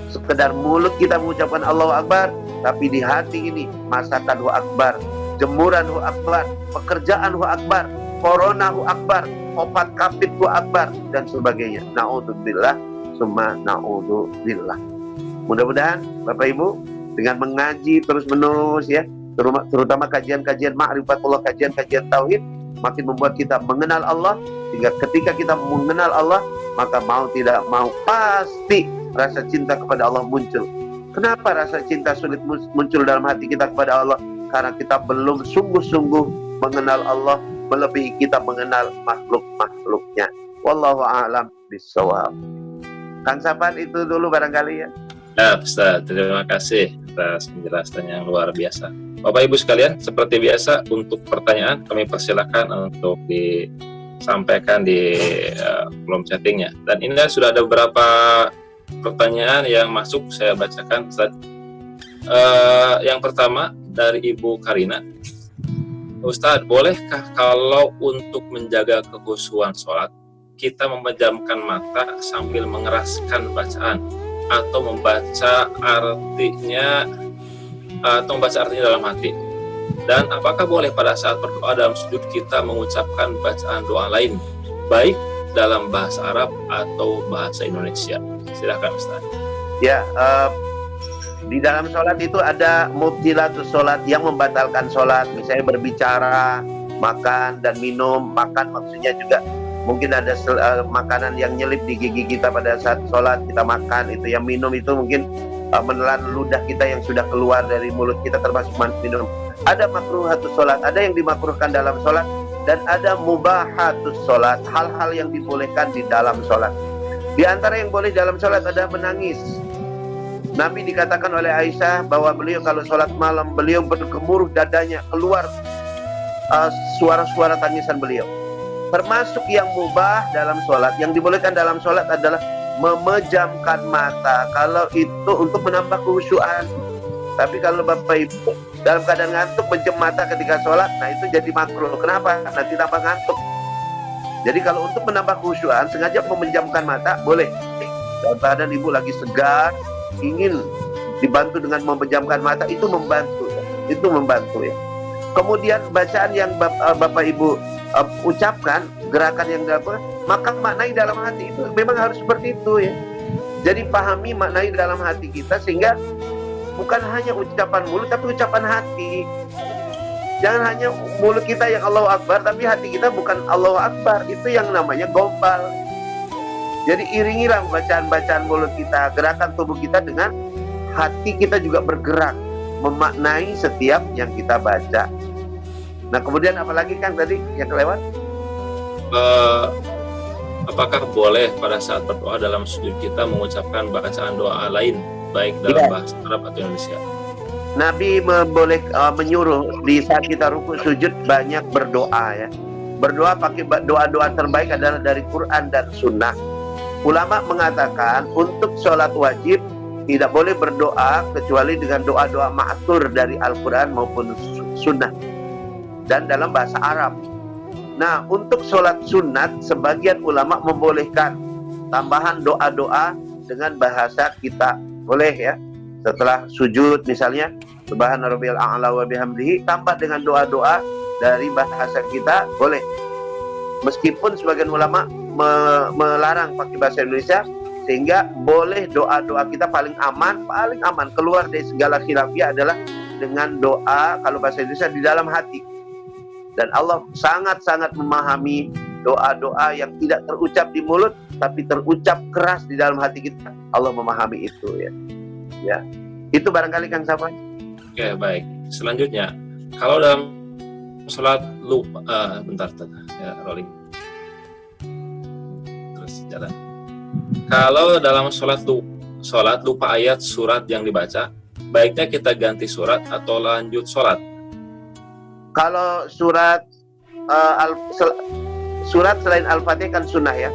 sekedar mulut kita mengucapkan Allahu Akbar, tapi di hati ini masakan Allahu Akbar, jemuran Allahu Akbar, pekerjaan Allahu Akbar, corona Allahu Akbar, obat kapit Allahu Akbar, dan sebagainya. Na'udzubillah, summa na'udzubillah. Mudah-mudahan Bapak Ibu dengan mengaji terus menerus ya, terutama kajian-kajian ma'rifatullah, kajian-kajian tauhid, makin membuat kita mengenal Allah, sehingga ketika kita mengenal Allah, maka mau tidak mau pasti rasa cinta kepada Allah muncul. Kenapa rasa cinta sulit muncul dalam hati kita kepada Allah? Karena kita belum sungguh-sungguh mengenal Allah melebihi kita mengenal makhluk-makhluknya. Wallahu a'lam bishawab. Kang Safan, itu dulu barangkali ya. Ya, Ustaz, terima kasih atas penjelasannya yang luar biasa. Bapak Ibu sekalian, seperti biasa untuk pertanyaan kami persilakan untuk disampaikan di kolom chattingnya. Dan ini sudah ada beberapa pertanyaan yang masuk, saya bacakan, Ustaz. Yang pertama dari Ibu Karina. Ustaz, bolehkah kalau untuk menjaga kekhusyuan sholat kita memejamkan mata sambil mengeraskan bacaan atau membaca artinya dalam hati? Dan apakah boleh pada saat berdoa dalam sujud kita mengucapkan bacaan doa lain, baik dalam bahasa Arab atau bahasa Indonesia? Silakan Ustaz. Ya, di dalam sholat itu ada mubtilatus sholat, yang membatalkan sholat, misalnya berbicara, makan dan minum. Makan maksudnya juga mungkin ada makanan yang nyelip di gigi kita pada saat sholat kita makan, itu yang minum itu mungkin menelan ludah kita yang sudah keluar dari mulut kita, termasuk minum. Ada makruhatus sholat, ada yang dimakruhkan dalam sholat, dan ada mubahatus sholat, hal-hal yang dibolehkan di dalam sholat. Di antara yang boleh dalam sholat ada menangis. Nabi dikatakan oleh Aisyah bahwa beliau kalau sholat malam, beliau bergemuruh dadanya, keluar suara-suara tangisan beliau. Termasuk yang mubah dalam sholat, yang dibolehkan dalam sholat adalah memejamkan mata, kalau itu untuk menambah kekhusyuan. Tapi kalau Bapak Ibu dalam keadaan ngantuk menjem mata ketika sholat, nah itu jadi makruh. Kenapa? Nanti tambah ngantuk. Jadi kalau untuk menambah kekhusyuan, sengaja memejamkan mata, boleh. Dalam keadaan Ibu lagi segar, ingin dibantu dengan memejamkan mata, itu membantu. Itu membantu ya. Kemudian bacaan yang Bapak Ibu ucapkan, gerakan yang dapat, maka maknai dalam hati, itu memang harus seperti itu ya. Jadi pahami, maknai dalam hati kita, sehingga bukan hanya ucapan mulut tapi ucapan hati. Jangan hanya mulut kita yang Allahu Akbar tapi hati kita bukan Allahu Akbar, itu yang namanya gombal. Jadi iringilah bacaan-bacaan mulut kita, gerakan tubuh kita dengan hati kita juga bergerak memaknai setiap yang kita baca. Nah kemudian apalagi Kang tadi yang kelewat? Apakah boleh pada saat berdoa dalam sujud kita mengucapkan bacaan doa lain, baik dalam bahasa Arab atau Indonesia? Nabi menyuruh di saat kita ruku sujud banyak berdoa ya. Berdoa pakai doa-doa terbaik adalah dari Quran dan Sunnah. Ulama mengatakan untuk sholat wajib tidak boleh berdoa kecuali dengan doa-doa ma'thur dari Al-Quran maupun Sunnah dan dalam bahasa Arab. Nah untuk sholat sunat sebagian ulama membolehkan tambahan doa-doa dengan bahasa kita, boleh ya. Setelah sujud misalnya Subhana rabbiyal a'la wa bihamdihi, tambah dengan doa-doa dari bahasa kita, boleh. Meskipun sebagian ulama melarang pakai bahasa Indonesia, sehingga boleh doa-doa kita paling aman keluar dari segala khilafiyah adalah dengan doa kalau bahasa Indonesia di dalam hati. Dan Allah sangat-sangat memahami doa-doa yang tidak terucap di mulut tapi terucap keras di dalam hati kita. Allah memahami itu ya. Ya, itu barangkali Kang Safan. Oke, baik. Selanjutnya, kalau dalam sholat lupa, rolling. Terus jalan. Kalau dalam sholat lupa ayat surat yang dibaca, baiknya kita ganti surat atau lanjut sholat? Kalau surat selain Al-Fatihah kan sunnah ya.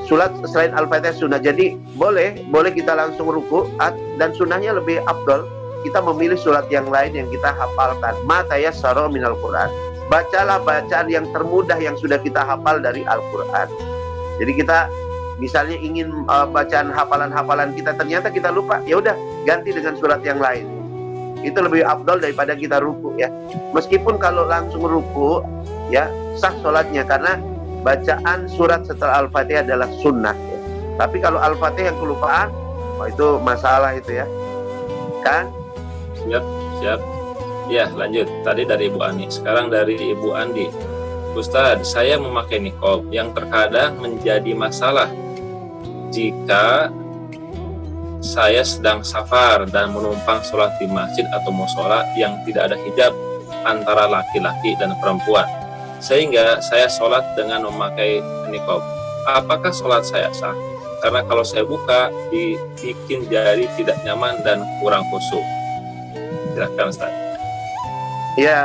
Surat selain Al-Fatihah sunnah. Jadi boleh kita langsung ruku, dan sunnahnya lebih afdol kita memilih surat yang lain yang kita hafalkan. Ma tayassara minal Quran. bacalah bacaan yang termudah yang sudah kita hafal dari Al-Quran. Jadi kita misalnya ingin bacaan hafalan-hafalan kita ternyata kita lupa, ya udah ganti dengan surat yang lain. Itu lebih afdal daripada kita ruku ya. Meskipun kalau langsung ruku ya sah sholatnya karena bacaan surat setelah Al-Fatihah adalah sunnah ya. Tapi kalau Al-Fatihah yang kelupaan, itu masalah itu ya. Kan? Siap. Ya, lanjut. Tadi dari Ibu Ani, sekarang dari Ibu Andi. Ustadz, saya memakai niqab yang terkadang menjadi masalah jika saya sedang safar dan menumpang sholat di masjid atau mushola yang tidak ada hijab antara laki-laki dan perempuan, sehingga saya sholat dengan memakai niqab. Apakah sholat saya sah? Karena kalau saya buka, bikin jari tidak nyaman dan kurang khusyuk. Silakan Ustaz. Ya,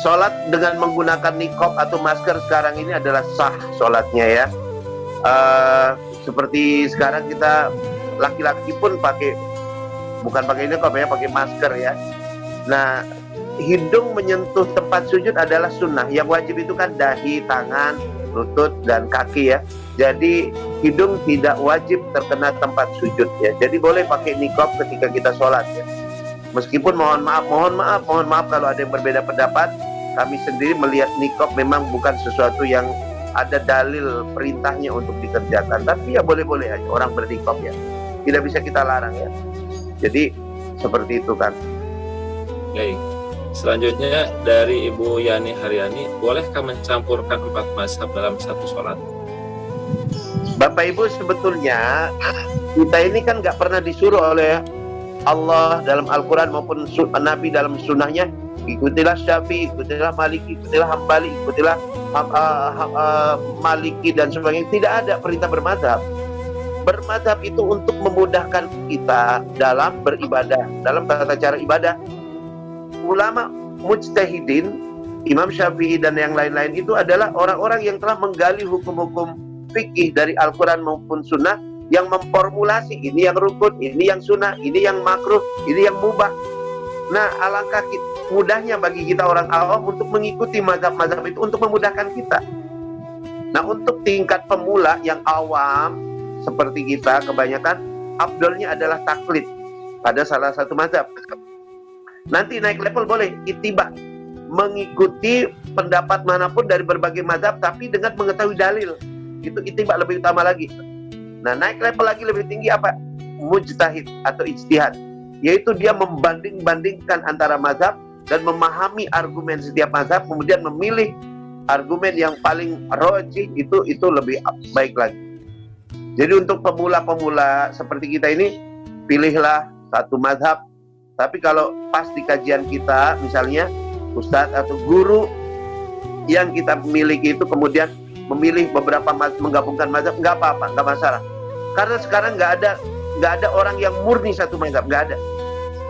sholat dengan menggunakan niqab atau masker sekarang ini adalah sah sholatnya ya. Seperti sekarang kita laki-laki pun bukan pakai niqab ya, pakai masker ya. Nah, hidung menyentuh tempat sujud adalah sunnah. Yang wajib itu kan dahi, tangan, lutut, dan kaki ya. Jadi hidung tidak wajib terkena tempat sujud ya. Jadi boleh pakai niqab ketika kita sholat ya. Meskipun mohon maaf kalau ada yang berbeda pendapat. Kami sendiri melihat niqab memang bukan sesuatu yang ada dalil perintahnya untuk dikerjakan. Tapi ya boleh-boleh aja orang berniqab ya. Tidak bisa kita larang ya. Jadi seperti itu kan. Baik. Selanjutnya dari Ibu Yani Haryani, bolehkah mencampurkan 4 mazhab dalam satu sholat? Bapak Ibu, sebetulnya kita ini kan nggak pernah disuruh oleh Allah dalam Al-Quran maupun Nabi dalam sunnahnya, ikutilah Syafi'i, ikutilah Maliki, ikutilah Hambali, ikutilah Maliki dan sebagainya. Tidak ada perintah bermadhab. Bermadhab itu untuk memudahkan kita dalam beribadah, dalam tata cara ibadah. Ulama mujtahidin, Imam Syafi'i dan yang lain-lain itu adalah orang-orang yang telah menggali hukum-hukum fikih dari Al-Quran maupun sunnah, yang memformulasi ini yang rukun, ini yang sunnah, ini yang makruh, ini yang mubah. Nah, alangkah mudahnya bagi kita orang awam untuk mengikuti mazhab-mazhab itu untuk memudahkan kita. Nah, untuk tingkat pemula yang awam seperti kita, kebanyakan afdolnya adalah taklid pada salah satu mazhab. Nanti naik level boleh ittiba, mengikuti pendapat manapun dari berbagai mazhab tapi dengan mengetahui dalil. Itu ittiba lebih utama lagi. Nah, naik level lagi lebih tinggi apa? Mujtahid atau ijtihad, yaitu dia membanding-bandingkan antara mazhab dan memahami argumen setiap mazhab, kemudian memilih argumen yang paling rajih. Itu lebih baik lagi. Jadi untuk pemula-pemula seperti kita ini, pilihlah satu mazhab. Tapi kalau pas di kajian kita, misalnya ustadz atau guru yang kita miliki itu kemudian memilih beberapa menggabungkan mazhab, nggak apa-apa, nggak masalah. Karena sekarang nggak ada orang yang murni satu mazhab, nggak ada.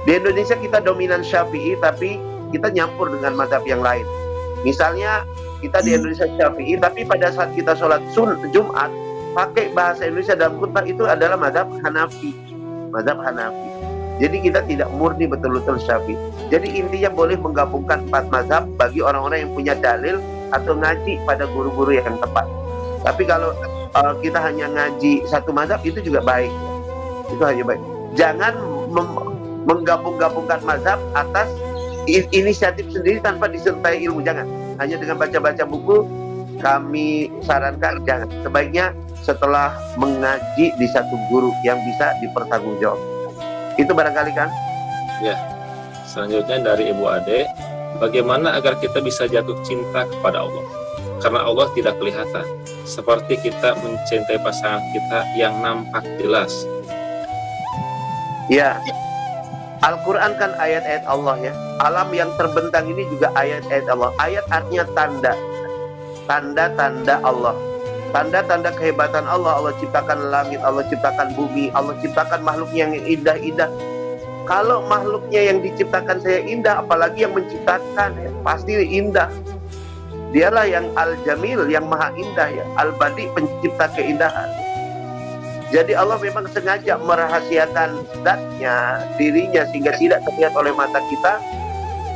Di Indonesia kita dominan Syafi'i, tapi kita nyampur dengan mazhab yang lain. Misalnya kita di Indonesia Syafi'i, tapi pada saat kita sholat Jumat pakai bahasa Indonesia dalam khutbah, itu adalah mazhab Hanafi. Jadi kita tidak murni betul-betul Syafi'i. Jadi intinya boleh menggabungkan 4 mazhab bagi orang-orang yang punya dalil atau ngaji pada guru-guru yang tepat. Tapi kalau kita hanya ngaji satu mazhab, itu juga baik. Itu hanya baik. Jangan menggabung-gabungkan mazhab atas inisiatif sendiri tanpa disertai ilmu. Jangan. Hanya dengan baca-baca buku, kami sarankan jangan. Sebaiknya setelah mengaji di satu guru yang bisa dipertanggungjawabkan. Itu barangkali kan? Ya. Selanjutnya dari Ibu Ade, bagaimana agar kita bisa jatuh cinta kepada Allah? Karena Allah tidak kelihatan, seperti kita mencintai pasangan kita yang nampak jelas. Ya, Al-Quran kan ayat-ayat Allah ya. Alam yang terbentang ini juga ayat-ayat Allah. Ayat artinya tanda. Tanda-tanda Allah. Tanda-tanda kehebatan Allah. Allah ciptakan langit, Allah ciptakan bumi, Allah ciptakan makhluknya yang indah-indah. Kalau makhluknya yang diciptakan saya indah, apalagi yang menciptakan ya, pasti indah. Dialah yang Al-Jamil, yang maha indah ya. Al-Badi, pencipta keindahan. Jadi Allah memang sengaja merahasiakan zatnya, dirinya, sehingga tidak terlihat oleh mata kita,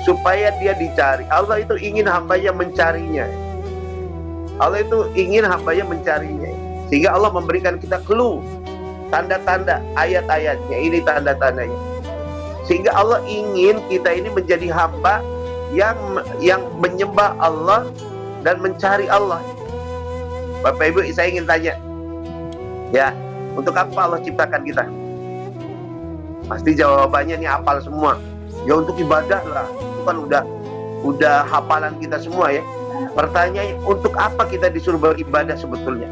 supaya dia dicari. Allah itu ingin hambanya mencarinya. Allah itu ingin hambanya mencarinya. Sehingga Allah memberikan kita clue, tanda-tanda, ayat-ayatnya. Ini tanda-tandanya. Sehingga Allah ingin kita ini menjadi hamba yang menyembah Allah dan mencari Allah. Bapak Ibu, saya ingin tanya, ya, untuk apa Allah ciptakan kita? Pasti jawabannya ini hafal semua. Ya untuk ibadah lah. Itu kan udah hafalan kita semua ya. Pertanyaannya, untuk apa kita disuruh beribadah sebetulnya?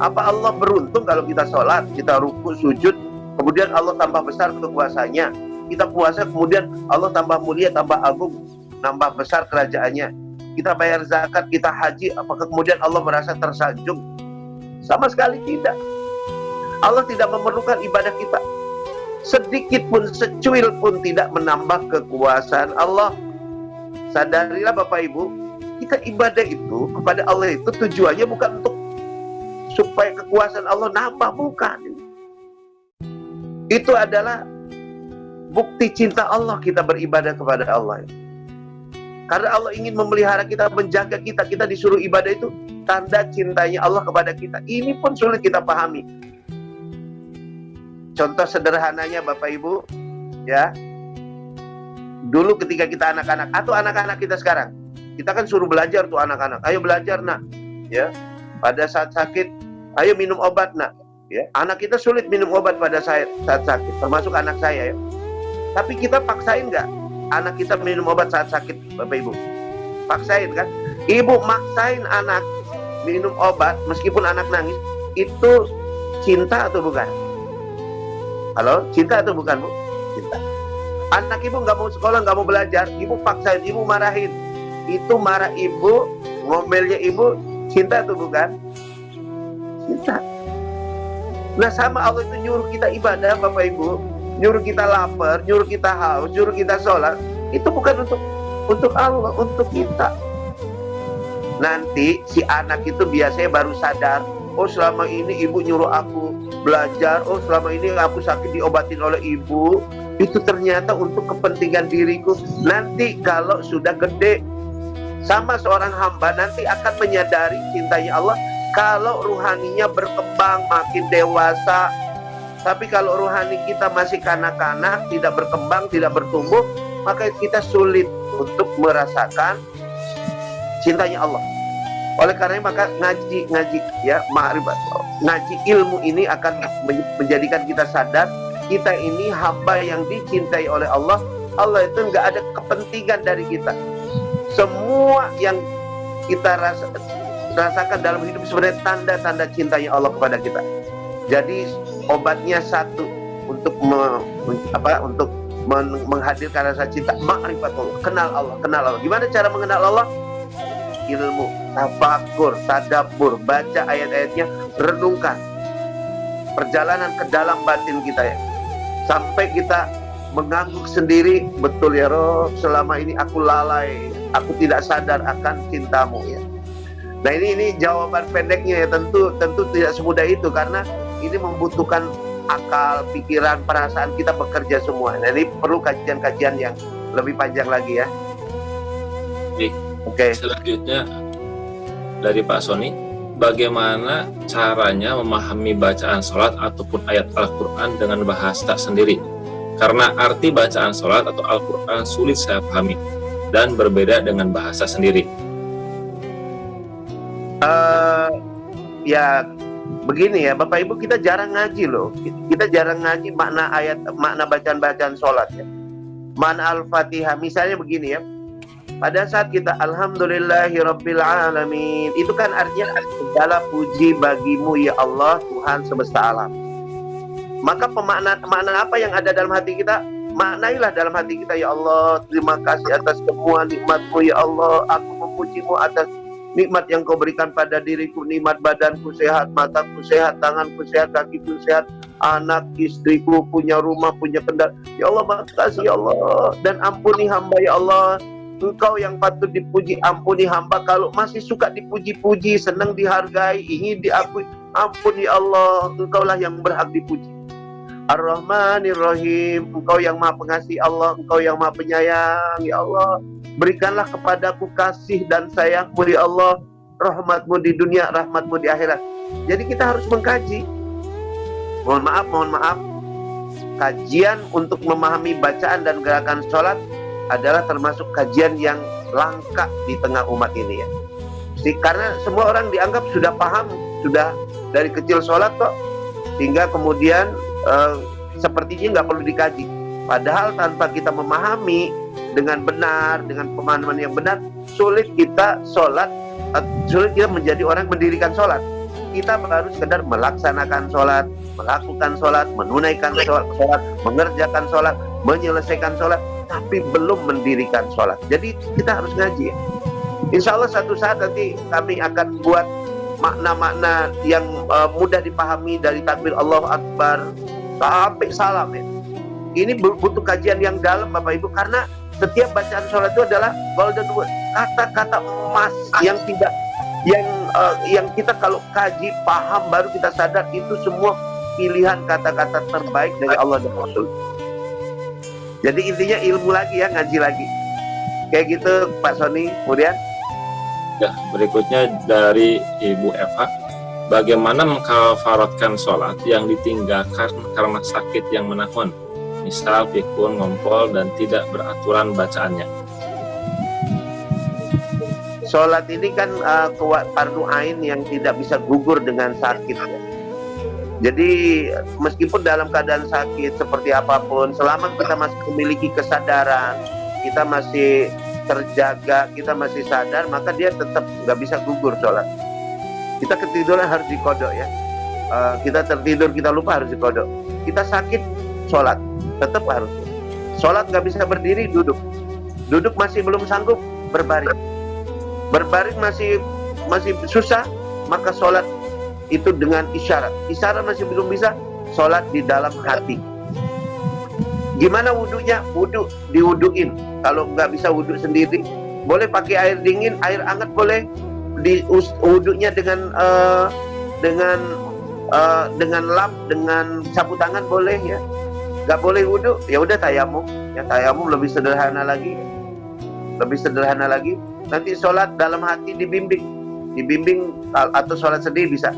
Apa Allah beruntung kalau kita sholat, kita ruku, sujud, kemudian Allah tambah besar kekuasaannya? Kita puasa, kemudian Allah tambah mulia, tambah agung, nambah besar kerajaannya. Kita bayar zakat, kita haji, apakah kemudian Allah merasa tersanjung? Sama sekali tidak. Allah tidak memerlukan ibadah kita. Sedikit pun, secuil pun tidak menambah kekuasaan Allah. Sadarilah Bapak Ibu, kita ibadah itu kepada Allah itu tujuannya bukan untuk supaya kekuasaan Allah nambah, bukan. Itu adalah bukti cinta Allah kita beribadah kepada Allah. Karena Allah ingin memelihara kita, menjaga kita. Kita disuruh ibadah itu tanda cintanya Allah kepada kita. Ini pun sulit kita pahami. Contoh sederhananya Bapak Ibu, ya. Dulu ketika kita anak-anak, atau anak-anak kita sekarang, kita kan suruh belajar tuh anak-anak. Ayo belajar nak, ya. Pada saat sakit, ayo minum obat nak, ya. Anak kita sulit minum obat pada saat sakit, termasuk anak saya, ya. Tapi kita paksain nggak anak kita minum obat saat sakit, Bapak Ibu? Paksain kan? Ibu maksain anak minum obat meskipun anak nangis, itu cinta atau bukan? Halo, cinta atau bukan, Bu? Cinta. Anak ibu nggak mau sekolah, nggak mau belajar, ibu paksain, ibu marahin. Itu marah ibu, ngomelnya ibu, cinta atau bukan? Cinta. Nah, sama Allah itu nyuruh kita ibadah, Bapak Ibu, nyuruh kita lapar, nyuruh kita haus, nyuruh kita sholat. Itu bukan untuk Allah, untuk kita. Nanti si anak itu biasanya baru sadar, oh selama ini ibu nyuruh aku belajar, oh selama ini aku sakit diobatin oleh ibu, itu ternyata untuk kepentingan diriku. Nanti kalau sudah gede, sama seorang hamba nanti akan menyadari cintanya Allah kalau ruhaninya berkembang, makin dewasa. Tapi kalau rohani kita masih kanak-kanak, tidak berkembang, tidak bertumbuh, maka kita sulit untuk merasakan cintanya Allah. Oleh karena maka ngaji ya, ma'rifat, ngaji ilmu ini akan menjadikan kita sadar kita ini hamba yang dicintai oleh Allah. Allah itu nggak ada kepentingan dari kita. Semua yang kita rasakan dalam hidup sebenarnya tanda-tanda cintanya Allah kepada kita. Jadi obatnya satu untuk untuk menghadirkan rasa cinta, ma'rifatullah, kenal Allah. Gimana cara mengenal Allah? Ilmu, tafakur, tadabbur, baca ayat-ayatnya, renungkan. Perjalanan ke dalam batin kita ya. Sampai kita mengangguk sendiri, betul ya Rob, selama ini aku lalai, aku tidak sadar akan cintamu ya. Nah ini jawaban pendeknya ya, tentu tidak semudah itu, karena ini membutuhkan akal, pikiran, perasaan kita bekerja semua. Nah ini perlu kajian-kajian yang lebih panjang lagi ya. Oke. Selanjutnya dari Pak Sony, bagaimana caranya memahami bacaan sholat ataupun ayat Al-Quran dengan bahasa sendiri? Karena arti bacaan sholat atau Al-Quran sulit saya pahami dan berbeda dengan bahasa sendiri. Ya begini ya Bapak Ibu, kita jarang ngaji loh. Kita jarang ngaji makna ayat, makna bacaan-bacaan sholat ya. Makna Al-Fatihah misalnya begini ya. Pada saat kita Alhamdulillahirabbil alamin, itu kan artinya segala puji bagimu ya Allah, Tuhan semesta alam. Maka makna apa yang ada dalam hati kita? Maknailah dalam hati kita, ya Allah, terima kasih atas semua nikmat-Mu ya Allah, aku memujimu atas nikmat yang Kau berikan pada diriku, nikmat badanku sehat, mataku sehat, tanganku sehat, kakiku sehat, anak, istriku, punya rumah, punya kendaraan. Ya Allah, makasih ya Allah, dan ampuni hamba ya Allah. Engkau yang patut dipuji, ampuni hamba kalau masih suka dipuji-puji, senang dihargai, ingin diakui. Ampun ya Allah, Engkaulah yang berhak dipuji. Ar-Rahmanir Rahim, Engkau yang Maha Pengasih Allah, Engkau yang Maha Penyayang, ya Allah. Berikanlah kepadaku kasih dan sayangmu, ya Allah, rahmatmu di dunia, rahmatmu di akhirat. Jadi kita harus mengkaji. Mohon maaf, kajian untuk memahami bacaan dan gerakan sholat adalah termasuk kajian yang langka di tengah umat ini ya. Karena semua orang dianggap sudah paham, sudah dari kecil sholat kok, sehingga kemudian sepertinya nggak perlu dikaji. Padahal tanpa kita memahami dengan benar, dengan pemahaman yang benar, sulit kita sholat, sulit kita menjadi orang mendirikan sholat. Kita baru sekedar melaksanakan sholat, melakukan sholat, menunaikan sholat, mengerjakan sholat, menyelesaikan sholat, tapi belum mendirikan sholat. Jadi kita harus ngaji ya. Insya Allah satu saat nanti kami akan buat makna-makna yang mudah dipahami dari takbir Allahu Akbar sampai salam ya. Ini butuh kajian yang dalam Bapak Ibu, karena setiap bacaan sholat itu adalah golden word, kata-kata emas yang tidak, yang kita kalau kaji paham baru kita sadar itu semua pilihan kata-kata terbaik dari Allah dan Rasul. Jadi intinya ilmu lagi ya, ngaji lagi. Kayak gitu Pak Sony. Kemudian ya, berikutnya dari Ibu Eva, bagaimana mengkafaratkan sholat yang ditinggalkan karena sakit yang menahun, misal pikun, ngompol, dan tidak beraturan bacaannya? sholat ini kan fardu ain yang tidak bisa gugur dengan sakit ya. Jadi meskipun dalam keadaan sakit seperti apapun, selama kita masih memiliki kesadaran, kita masih terjaga, kita masih sadar, maka dia tetap nggak bisa gugur sholat. Kita ketiduran harus dikodok ya. Kita tertidur, kita lupa, harus dikodok. Kita sakit, sholat tetap harus. Sholat nggak bisa berdiri, duduk. Duduk masih belum sanggup, berbaring. Berbaring masih susah, maka sholat itu dengan isyarat. Isyarat masih belum bisa, sholat di dalam hati. Gimana wudhunya? Wudhu diwudhuin. Kalau nggak bisa wudhu sendiri, boleh pakai air dingin, air hangat boleh. Di wudhunya dengan lap, dengan sapu tangan boleh ya. Nggak boleh wudhu, ya udah tayamum. Ya tayamum lebih sederhana lagi. Nanti sholat dalam hati dibimbing atau sholat sendiri bisa.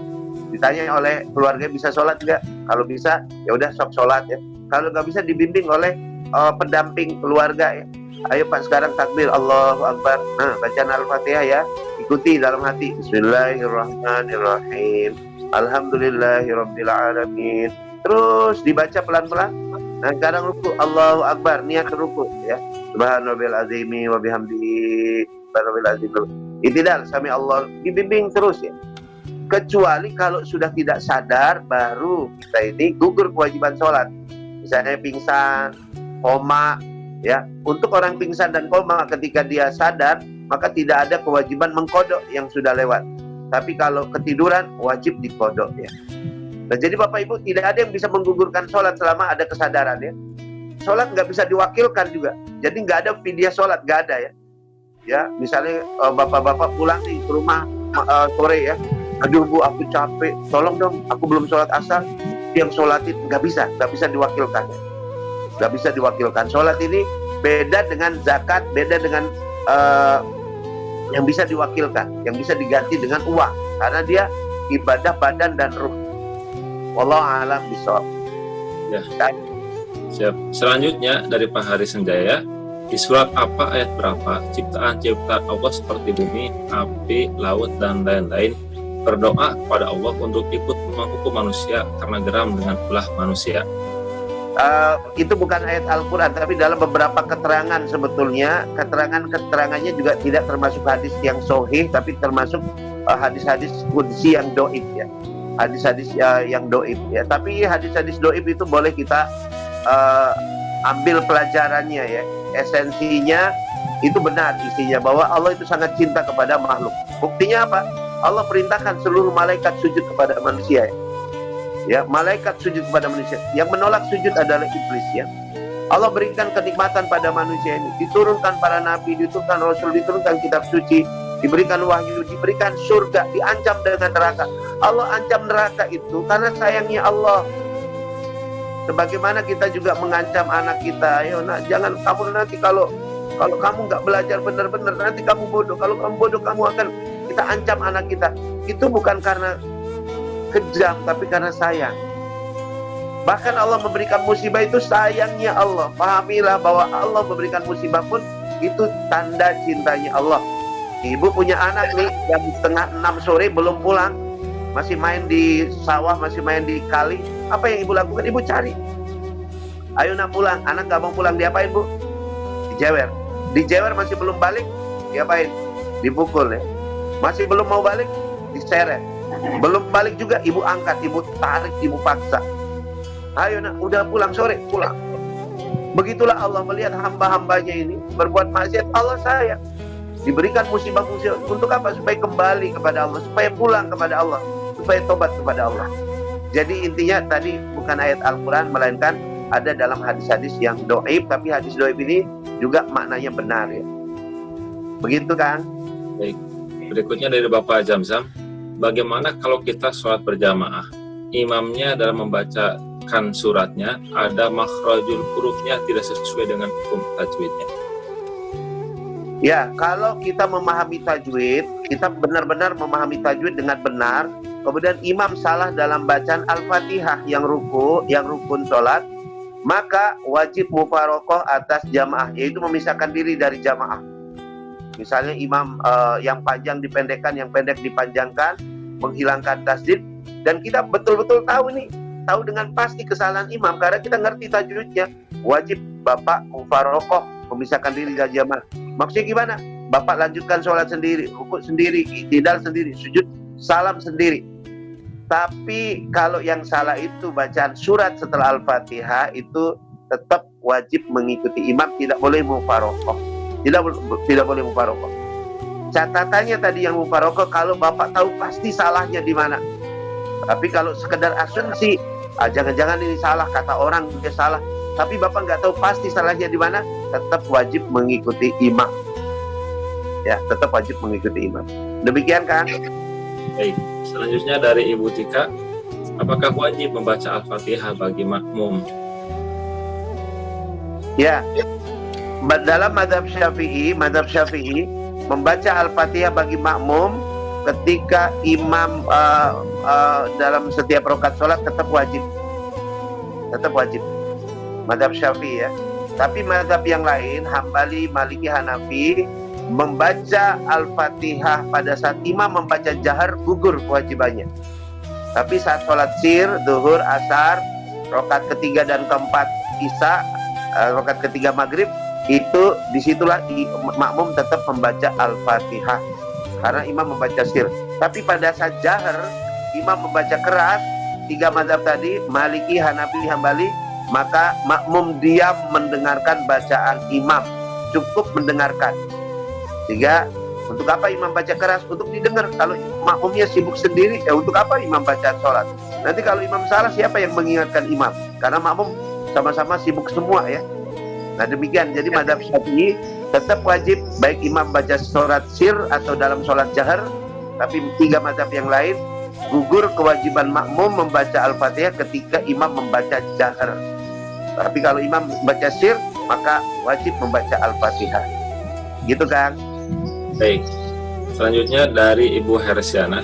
Ditanya oleh keluarga, bisa sholat nggak? Kalau bisa, ya udah sok sholat ya. Kalau nggak bisa, dibimbing oleh pendamping keluarga ya. Ayo Pak, sekarang takbir Allahu Akbar. Nah, bacaan Al-Fatihah ya, ikuti dalam hati. Bismillahirrahmanirrahim. Alhamdulillahirrabbilalamin. Terus dibaca pelan-pelan. Nah, sekarang ruku, Allahu Akbar, niat ruku ya. Subhanallahil azimi wa bihamdihi. Subhanallahil azim. Itidal sami Allah, dibimbing terus ya. Kecuali kalau sudah tidak sadar, baru kita ini gugur kewajiban sholat. Misalnya pingsan, koma ya. Untuk orang pingsan dan koma, ketika dia sadar, maka tidak ada kewajiban mengkodok yang sudah lewat. Tapi kalau ketiduran, wajib dikodok ya. Nah, jadi Bapak Ibu, tidak ada yang bisa menggugurkan sholat selama ada kesadaran ya. Sholat nggak bisa diwakilkan juga. Jadi nggak ada fidyah sholat, nggak ada ya. Ya, misalnya bapak-bapak pulang nih ke rumah sore ya. Aduh Bu, aku capek, tolong dong, aku belum sholat asar, yang sholatin. Nggak bisa diwakilkan. Nggak bisa diwakilkan. Sholat ini beda dengan zakat, beda dengan yang bisa diwakilkan, yang bisa diganti dengan uang, karena dia ibadah badan dan ruh. Wallahu a'lam bishawab. Ya. Siap. Selanjutnya dari Pak Hari Senjaya, di surat apa, ayat berapa, ciptaan Allah seperti bumi, api, laut, dan lain-lain, berdoa kepada Allah untuk ikut menghukum manusia karena geram dengan ulah manusia? Itu bukan ayat Al-Quran, tapi dalam beberapa keterangan sebetulnya, keterangannya juga tidak termasuk hadis yang sahih, tapi termasuk hadis-hadis qudsi yang doib ya. Hadis-hadis yang doib ya. Tapi hadis-hadis doib itu boleh kita ambil pelajarannya ya. Esensinya itu benar isinya, bahwa Allah itu sangat cinta kepada makhluk. Buktinya apa? Allah perintahkan seluruh malaikat sujud kepada manusia ya. Ya, malaikat sujud kepada manusia. Yang menolak sujud adalah iblis ya. Allah berikan kenikmatan pada manusia ini. Diturunkan para nabi, diturunkan rasul, diturunkan kitab suci, diberikan wahyu, diberikan surga, diancam dengan neraka. Allah ancam neraka itu karena sayangnya Allah. Sebagaimana kita juga mengancam anak kita, ayo nak, jangan kamu nanti kalau kamu nggak belajar benar-benar nanti kamu bodoh. Kalau kamu bodoh kamu akan, kita ancam anak kita. Itu bukan karena kejam, tapi karena sayang. Bahkan Allah memberikan musibah itu sayangnya Allah. Pahamilah bahwa Allah memberikan musibah pun itu tanda cintanya Allah. Ibu punya anak nih jam setengah 6 sore belum pulang, masih main di sawah, masih main di kali. Apa yang ibu lakukan? Ibu cari. Ayo nak pulang. Anak gak mau pulang, diapain bu? Dijewer. Dijewer masih belum balik, diapain? Dipukul ya. Masih belum mau balik, diseret. Belum balik juga, ibu angkat, ibu tarik, ibu paksa. Ayo nak, udah pulang sore, pulang. Begitulah Allah melihat hamba-hambanya ini berbuat maksiat, Allah sayang. Diberikan musibah-musibah untuk apa? Supaya kembali kepada Allah, supaya pulang kepada Allah, supaya tobat kepada Allah. Jadi intinya tadi bukan ayat Al-Quran, melainkan ada dalam hadis-hadis yang doib, tapi hadis doib ini juga maknanya benar ya. Begitu kan? Baik. Berikutnya dari Bapak Zamzam, bagaimana kalau kita sholat berjamaah? Imamnya dalam membacakan suratnya ada makhrajul hurufnya tidak sesuai dengan hukum tajwidnya. Ya, kalau kita memahami tajwid, kita benar-benar memahami tajwid dengan benar, kemudian imam salah dalam bacaan Al-Fatihah yang rukun sholat, maka wajib mufaroqoh atas jamaah, yaitu memisahkan diri dari jamaah. Misalnya imam yang panjang dipendekkan, yang pendek dipanjangkan, menghilangkan tasdid, dan kita betul-betul tahu dengan pasti kesalahan imam karena kita ngerti tajwidnya. Wajib bapak mufaroqoh, memisahkan diri dari jamaah. Maksudnya gimana? Bapak lanjutkan sholat sendiri, rukuk sendiri, i'tidal sendiri, sujud salam sendiri. Tapi kalau yang salah itu bacaan surat setelah Al-Fatihah itu tetap wajib mengikuti imam, tidak boleh mufaroqoh. Tidak boleh mufaroqoh. Catatannya tadi yang mufaroqoh kalau bapak tahu pasti salahnya di mana. Tapi kalau sekedar asumsi, jangan-jangan ini salah, kata orang dia salah, tapi bapak nggak tahu pasti salahnya di mana, tetap wajib mengikuti imam. Ya, tetap wajib mengikuti imam. Demikian kan? Baik. Selanjutnya dari Ibu Tika, apakah wajib membaca Al-Fatihah bagi makmum? Ya, dalam mazhab Syafi'i membaca Al-Fatihah bagi makmum ketika imam dalam setiap rakaat sholat tetap wajib. Mazhab Syafi'i ya. Tapi mazhab yang lain, Hambali, Maliki, Hanafi, membaca Al-Fatihah pada saat imam membaca jahar gugur kewajibannya. Tapi saat sholat sir, duhur, asar, rakaat ketiga dan keempat isya, rakaat ketiga maghrib, itu disitulah makmum tetap membaca Al-Fatihah karena imam membaca sir. Tapi pada saat jahar, imam membaca keras, tiga mazhab tadi, Maliki, Hanafi, Hambali, maka makmum diam mendengarkan bacaan imam, cukup mendengarkan. Sehingga untuk apa imam baca keras? Untuk didengar. Kalau makmumnya sibuk sendiri, ya untuk apa imam baca sholat? Nanti kalau imam salah, siapa yang mengingatkan imam? Karena makmum sama-sama sibuk semua ya. Nah demikian, jadi mazhab Syafi'i tetap wajib baik imam baca surat sir atau dalam sholat jahar. Tapi tiga mazhab yang lain gugur kewajiban makmum membaca Al-Fatihah ketika imam membaca jahar. Tapi kalau imam baca sir, maka wajib membaca Al-Fatihah. Gitu kan? Baik. Selanjutnya dari Ibu Hersiana.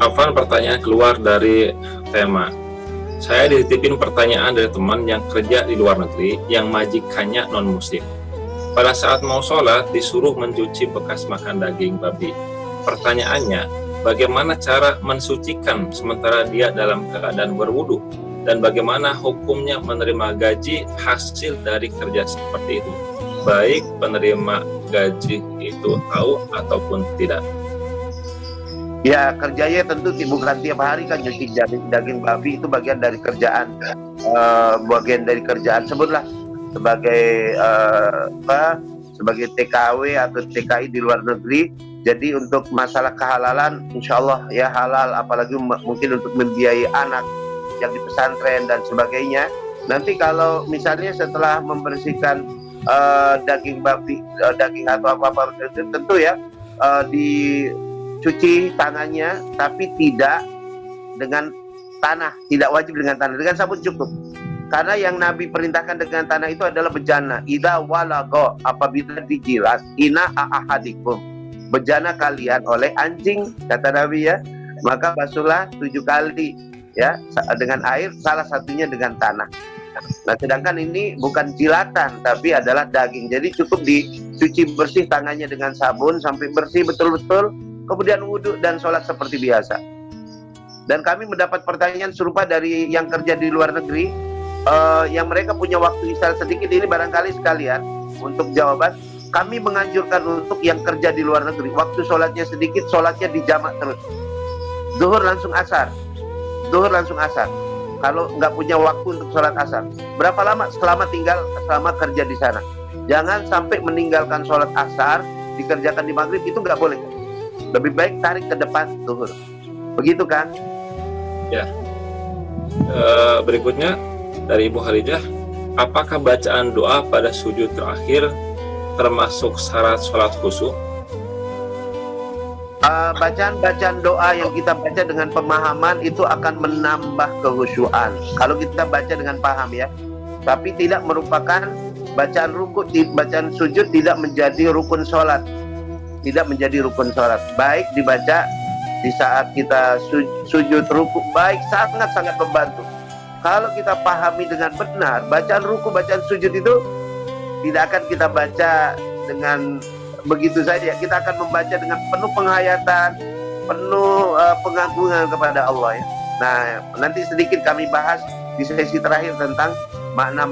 Afwan, pertanyaan keluar dari tema. Saya dititipin pertanyaan dari teman yang kerja di luar negeri yang majikannya non-muslim. Pada saat mau sholat disuruh mencuci bekas makan daging babi. Pertanyaannya, bagaimana cara mensucikan sementara dia dalam keadaan berwudu? Dan bagaimana hukumnya menerima gaji hasil dari kerja seperti itu? Baik penerima gaji itu tahu ataupun tidak. Ya, kerjanya tentu bukan tiap hari kan nyuci daging babi, itu bagian dari kerjaan. Sebutlah sebagai sebagai TKW atau TKI di luar negeri. Jadi untuk masalah kehalalan, insya Allah ya halal, apalagi mungkin untuk membiayai anak yang di pesantren dan sebagainya. Nanti kalau misalnya setelah membersihkan daging babi, daging atau apa-apa tentu ya dicuci tangannya, tapi tidak dengan tanah, tidak wajib dengan tanah, dengan sabun cukup. Karena yang Nabi perintahkan dengan tanah itu adalah bejana. Idza walago, apabila dijilat, ina ahadikum, bejana kalian oleh anjing, kata Nabi ya, maka basuhlah 7 kali ya dengan air, salah satunya dengan tanah. Nah, sedangkan ini bukan jilatan tapi adalah daging. Jadi cukup dicuci bersih tangannya dengan sabun sampai bersih betul-betul, kemudian wudhu dan sholat seperti biasa. Dan kami mendapat pertanyaan serupa dari yang kerja di luar negeri, yang mereka punya waktu isyarat sedikit. Ini barangkali sekalian untuk jawaban. Kami menganjurkan untuk yang kerja di luar negeri, waktu sholatnya sedikit, sholatnya dijamak terus. Zuhur langsung asar, zuhur langsung asar. Kalau nggak punya waktu untuk sholat asar, berapa lama? Selama kerja di sana. Jangan sampai meninggalkan sholat asar dikerjakan di maghrib, itu nggak boleh. Lebih baik tarik ke depan zuhur. Begitu kan? Ya. Berikutnya dari Ibu Harijah, apakah bacaan doa pada sujud terakhir termasuk syarat sholat khusyuk? Bacaan doa yang kita baca dengan pemahaman itu akan menambah kehusyuan kalau kita baca dengan paham ya. Tapi tidak merupakan bacaan ruku, bacaan sujud tidak menjadi rukun sholat. Tidak menjadi rukun sholat. Baik dibaca di saat kita sujud ruku, baik, sangat-sangat membantu. Kalau kita pahami dengan benar, bacaan ruku, bacaan sujud itu tidak akan kita baca dengan begitu saja. Kita akan membaca dengan penuh penghayatan, penuh pengagungan kepada Allah ya. Nah, nanti sedikit kami bahas di sesi terakhir tentang mana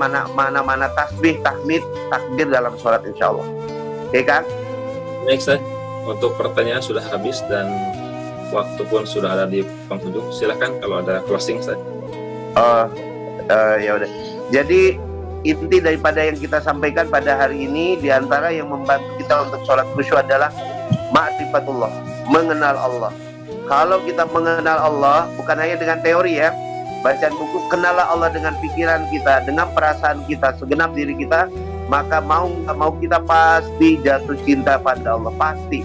tasbih, tahmid, takbir dalam sholat insya Allah. Oke Kang? Baik, Ustaz. Untuk pertanyaan sudah habis dan waktu pun sudah ada di penghujung. Silakan kalau ada closing, Ustaz. Ya udah. Jadi inti daripada yang kita sampaikan pada hari ini, diantara yang membantu kita untuk sholat khusyuk adalah ma'rifatullah, mengenal Allah. Kalau kita mengenal Allah bukan hanya dengan teori ya, bacaan buku, kenallah Allah dengan pikiran kita, dengan perasaan kita, segenap diri kita, maka mau kita pasti jatuh cinta pada Allah, pasti.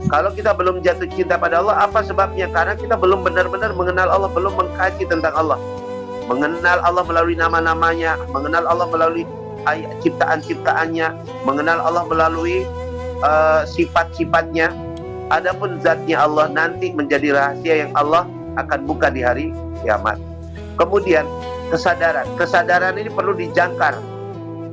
Kalau kita belum jatuh cinta pada Allah, apa sebabnya? Karena kita belum benar-benar mengenal Allah, belum mengkaji tentang Allah. Mengenal Allah melalui nama-namanya, mengenal Allah melalui ciptaan-ciptaannya, mengenal Allah melalui sifat-sifatnya. Adapun zatnya Allah nanti menjadi rahasia yang Allah akan buka di hari kiamat. Kemudian kesadaran ini perlu dijangkar.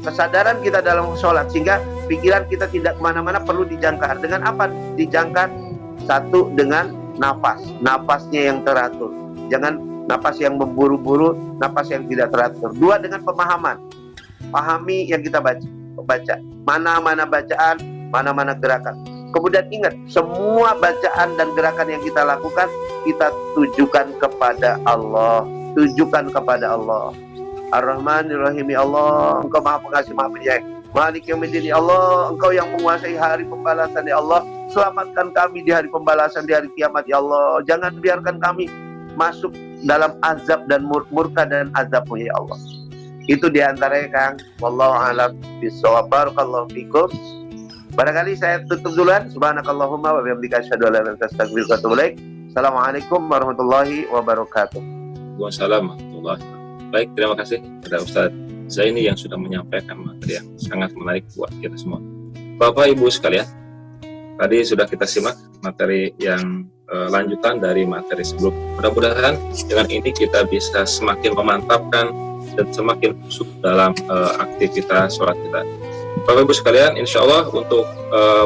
Kesadaran kita dalam sholat sehingga pikiran kita tidak kemana-mana, perlu dijangkar. Dengan apa dijangkar? Satu, dengan napasnya yang teratur. Jangan napas yang memburu-buru, napas yang tidak teratur. Dua, dengan pemahaman. Pahami yang kita baca. Mana-mana bacaan, mana-mana gerakan. Kemudian ingat, semua bacaan dan gerakan yang kita lakukan, kita tujukan kepada Allah. Tujukan kepada Allah. Ar-Rahmanir-Rahim, ya Allah, Engkau Maha Pengasih, Maha Penyayang. Malik Yaumiddin, ya Allah, Engkau yang menguasai hari pembalasan, ya Allah. Selamatkan kami di hari pembalasan, di hari kiamat, ya Allah. Jangan biarkan kami masuk dalam azab dan murka dan azab-Mu, ya Allah. Itu diantaranya Kang. Wallahu a'lam bishawab. Barakallahu fikum. Barangkali saya tutup duluan. Subhanakallahumma wa bihamdika asyhadu an la ilaha illa anta astaghfiruka wa atubu ilaik. Assalamualaikum warahmatullahi wabarakatuh. Waalaikumsalam warahmatullahi wabarakatuh. Baik, terima kasih kepada Ustadz Zaini yang sudah menyampaikan materi yang sangat menarik buat kita semua. Bapak Ibu sekalian, tadi sudah kita simak materi yang lanjutan dari materi sebelum. Mudah-mudahan dengan ini kita bisa semakin memantapkan dan semakin khusyuk dalam aktivitas sholat kita. Bapak Ibu sekalian, insya Allah untuk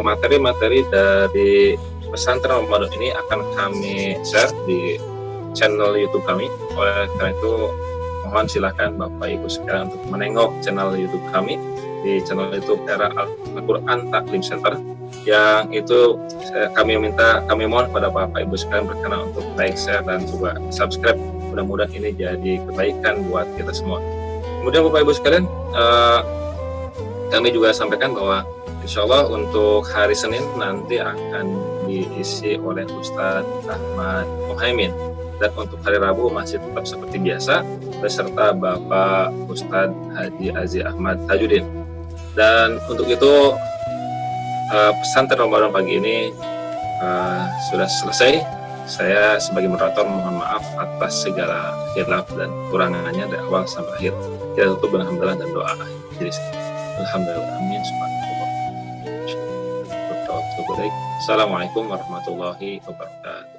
materi-materi dari pesantren Ramadan ini akan kami share di channel YouTube kami. Oleh karena itu mohon silakan Bapak Ibu sekalian untuk menengok channel YouTube kami di channel YouTube Era Al-Quran Taklim Center. Yang itu kami mohon pada Bapak Ibu sekalian berkenan untuk like, share, dan juga subscribe. Mudah-mudahan ini jadi kebaikan buat kita semua. Kemudian Bapak Ibu sekalian, kami juga sampaikan bahwa insya Allah untuk hari Senin nanti akan diisi oleh Ustadz Ahmad Muhaimin. Dan untuk hari Rabu masih tetap seperti biasa beserta Bapak Ustadz Haji Aziz Ahmad Tajuddin. Dan untuk itu pesantren Ramadan pagi ini sudah selesai. Saya sebagai moderator mohon maaf atas segala khilaf dan kurangannya dari awal sampai akhir. kita tutup dengan hamdalah dan doa. Jadi alhamdulillah, amin, subhanallah. Assalamualaikum warahmatullahi wabarakatuh.